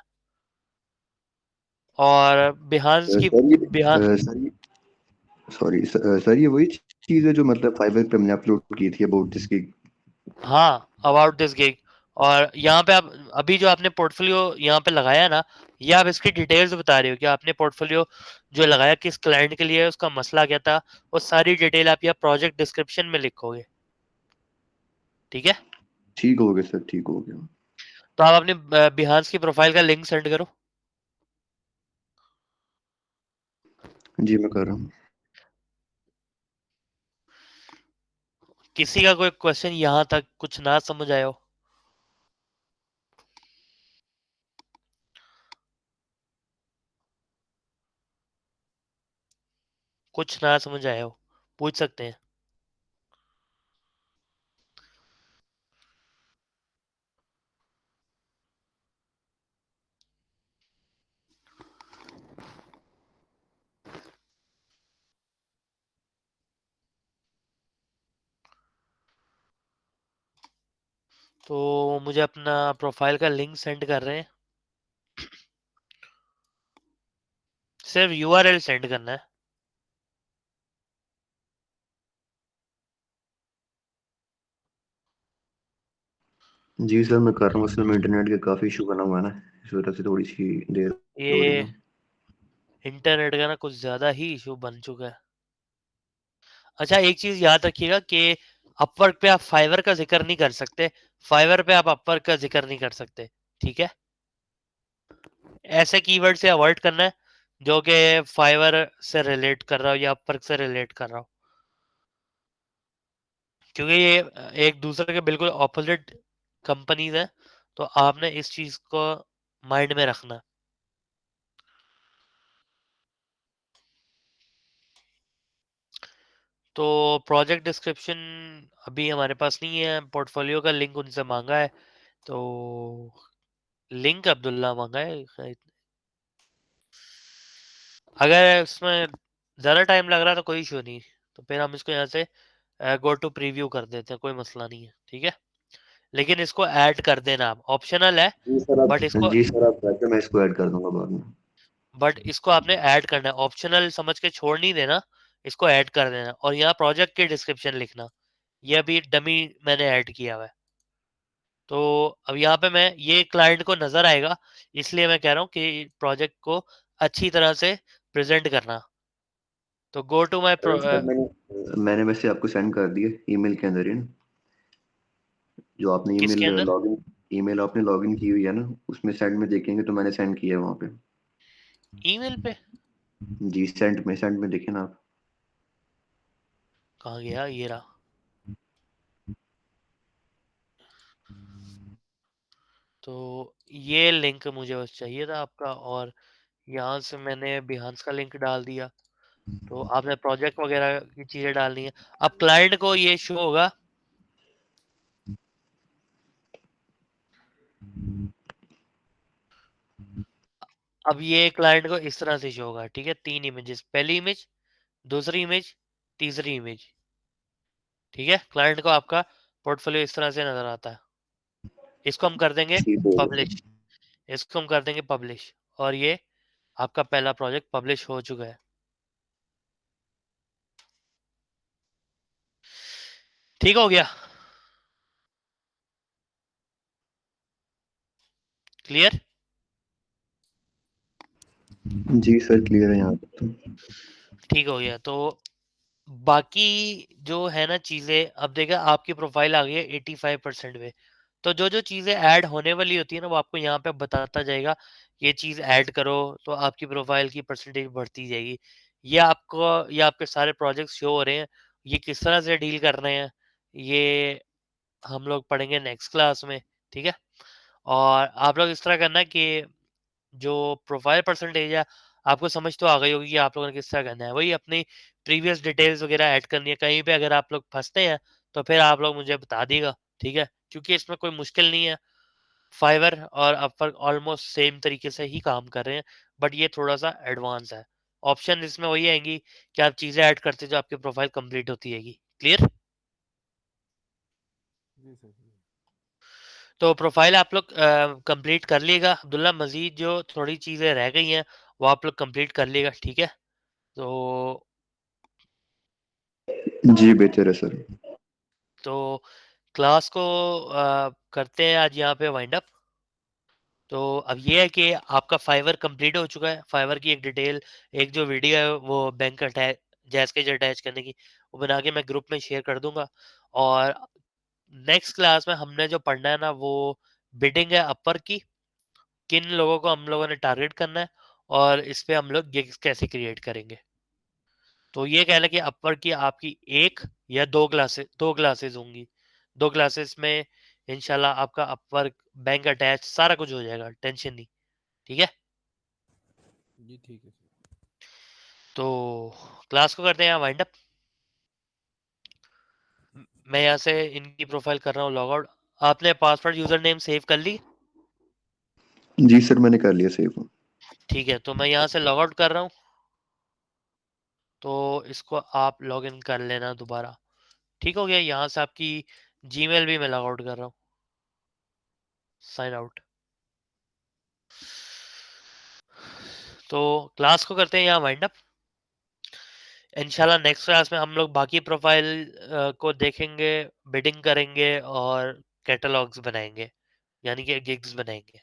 और बिहान्स की सर ये बिहान सर ये सॉरी सर ये वही चीज़ है जो मतलब फाइवर पे हमने अपलोड की थी अबाउट दिस गिग। हाँ, अबाउट दिस गिग। और यहाँ पे आप अभी जो आपने पोर्टफोलियो यहाँ पे लगाया ना, ये आप इसकी डिटेल्स बता रहे हो कि आपने पोर्टफोलियो जो लगाया किस क्लाइंट के लिए है, उसका मसला क्या था, वो सारी डिटेल आप यहाँ प्रोजेक्ट डिस्क्रिप्शन में लिखोगे, ठीक है। ठीक हो गया सर, ठीक हो गया। तो आप अपने बिहान्स की प्रोफाइल का लिंक सेंड करो। जी मैं कर रहा हूँ। किसी का कोई क्वेश्चन यहाँ तक कुछ ना समझ आया हो? कुछ ना समझ आया हो पूछ सकते हैं। तो मुझे अपना प्रोफाइल का लिंक सेंड कर रहे हैं, सिर्फ यूआरएल सेंड करना है। जी सर मैं कर रहा हूँ, असल में इंटरनेट का काफ़ी इशू बना हुआ है ना, इस वजह से थोड़ी सी देर हो रही ये है। इंटरनेट का ना कुछ ज्यादा ही इशू बन चुका है। अच्छा एक चीज याद रखिएगा कि अपवर्क पे आप फाइवर का जिक्र नहीं कर सकते, फाइवर पे आप अपवर्क का जिक्र नहीं कर सकते, ठीक है। ऐसे कीवर्ड से अवॉइड करना है जो कि फाइवर से रिलेट कर रहा हो या अपवर्क से रिलेट कर रहा हो, क्योंकि ये एक दूसरे के बिल्कुल ऑपोजिट कंपनीज हैं। तो आपने इस चीज को माइंड में रखना। तो प्रोजेक्ट डिस्क्रिप्शन अभी हमारे पास नहीं है, पोर्टफोलियो का लिंक उनसे मांगा है। तो लिंक अब्दुल्ला मांगा है शायद। अगर इसमें ज़्यादा टाइम लग रहा है तो कोई इशू नहीं, तो फिर हम इसको यहाँ से गो टू प्रीव्यू कर देते हैं, कोई मसला नहीं है, ठीक है। लेकिन इसको ऐड कर देना, आप ऑप्शनल है, जी सर आप बट इसको जी सर आप मैं इसको ऐड कर दूंगा बाद में। आपने ऐड करना है, ऑप्शनल समझ के छोड़ नहीं देना, इसको ऐड कर देना। और यहाँ प्रोजेक्ट की डिस्क्रिप्शन लिखना, ये अभी डमी मैंने ऐड किया हुआ है। तो अब यहाँ पे मैं ये क्लाइंट को नजर आएगा, इसलिए मैं कह रहा हूँ कि प्रोजेक्ट को अच्छी तरह से प्रेजेंट करना। तो गो टू माई सर मैंने वैसे आपको सेंड कर दिए ईमेल के अंदर ही ना, जो आपने किसके अंदर? ईमेल आपने लॉगिन की हुई है ना, उसमें सेंड में देखेंगे तो मैंने सेंड किया है वहाँ पे। ईमेल पे? जी सेंड में देखें ना आप। कहाँ गया ये रहा। तो ये लिंक मुझे बस चाहिए था आपका, और यहाँ से मैंने बिहान्स का लिंक डाल दिया। तो आपने प्रोजेक्ट वगैरह की चीजें डालनी है। अब क्लाइंट को ये शो होगा, अब ये क्लाइंट को इस तरह से शो होगा, ठीक है। 3 इमेजेस, पहली इमेज, दूसरी इमेज, तीसरी इमेज, ठीक है। क्लाइंट को आपका पोर्टफोलियो इस तरह से नजर आता है। इसको हम कर देंगे ठीक हो गया पब्लिश, सर। इसको हम कर देंगे पब्लिश, और ये आपका पहला प्रोजेक्ट पब्लिश हो चुका है। ठीक हो गया? क्लियर? जी सर क्लियर है यहाँ पे तो। ठीक हो गया। तो बाकी जो है ना चीजें, अब देखा आपकी प्रोफाइल आ गई है 85% पे। तो जो जो चीजें ऐड होने वाली होती है ना वो आपको यहाँ पे बताता जाएगा, ये चीज ऐड करो तो आपकी प्रोफाइल की परसेंटेज बढ़ती जाएगी। ये आपके सारे प्रोजेक्ट शो हो रहे हैं, ये किस तरह से डील कर रहे हैं ये हम लोग पढ़ेंगे नेक्स्ट क्लास में। ठीक है, और आप लोग इस तरह करना कि जो प्रोफाइल परसेंटेज है आपको समझ तो आ गई होगी कि आप लोगों ने किस तरह करना है। वही अपनी प्रीवियस डिटेल्स वगैरह ऐड करनी है। कहीं पे अगर आप लोग फंसते हैं तो फिर आप लोग मुझे बता दीगा, ठीक है? क्योंकि इसमें कोई मुश्किल नहीं है। फाइवर और अपवर्क ऑलमोस्ट सेम तरीके से ही काम कर रहे हैं, बट ये थोड़ा सा एडवांस है। ऑप्शन इसमें वही आएंगी कि आप चीजें ऐड करते जो आपकी प्रोफाइल कंप्लीट होती रहेगी। क्लियर? जी सर जी। तो प्रोफाइल आप लोग कंप्लीट कर लिएगा। अब्दुल्ला मजीद जो थोड़ी चीजें रह गई हैं वो आप लोग कंप्लीट कर लिएगा, ठीक है? तो जी बेहतर है सर। तो क्लास को करते हैं आज यहाँ पे वाइंड अप। तो अब ये है कि आपका फाइवर कंप्लीट हो चुका है। फाइवर की एक डिटेल, एक जो वीडियो है वो बैंक अटैच जैस के अटैच करने की, वो बना के मैं ग्रुप में शेयर कर दूंगा। और नेक्स्ट क्लास में हमने जो पढ़ना है ना वो बिडिंग है अपर की, किन लोगों को हम लोगों ने टारगेट करना है और इस पे हम लोग गिग्स कैसे क्रिएट करेंगे। तो ये कहना कि अपर की आपकी एक या दो क्लासेस होंगी। दो क्लासेस में इंशाल्लाह आपका अपवर्क बैंक अटैच सारा कुछ हो जाएगा, टेंशन नहीं। ठीक है, जी ठीक है सर। तो क्लास को करते हैं यहाँ वाइंड अप। मैं यहाँ से इनकी प्रोफाइल कर रहा हूँ लॉग आउट। आपने पासवर्ड यूजर नेम सेव कर ली? जी सर मैंने कर लिया सेव। ठीक है, तो मैं यहाँ से लॉग आउट कर रहा हूँ। तो इसको आप लॉग इन कर लेना दोबारा। ठीक हो गया? यहाँ से आपकी जीमेल भी मैं लॉग आउट कर रहा हूँ, साइन आउट। तो क्लास को करते हैं यहाँ वाइंड अप। इंशाल्लाह नेक्स्ट क्लास में हम लोग बाकी प्रोफाइल को देखेंगे, बिडिंग करेंगे और कैटलॉग्स बनाएंगे, यानी कि गिग्स बनाएंगे।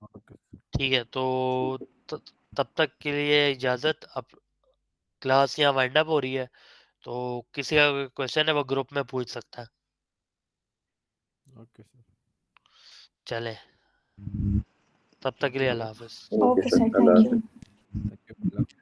Okay sir. ठीक है, तो त, तब तक के लिए इजाज़त। अब क्लास यहाँ वाइंड अप हो रही है, तो किसी का क्वेश्चन है वो ग्रुप में पूछ सकता है। Okay sir. चले, तब तक के लिए अल्लाह हाफिज़। ओके ओके सर सर, अल्लाह थैंक हाफिज़। यू। Thank you.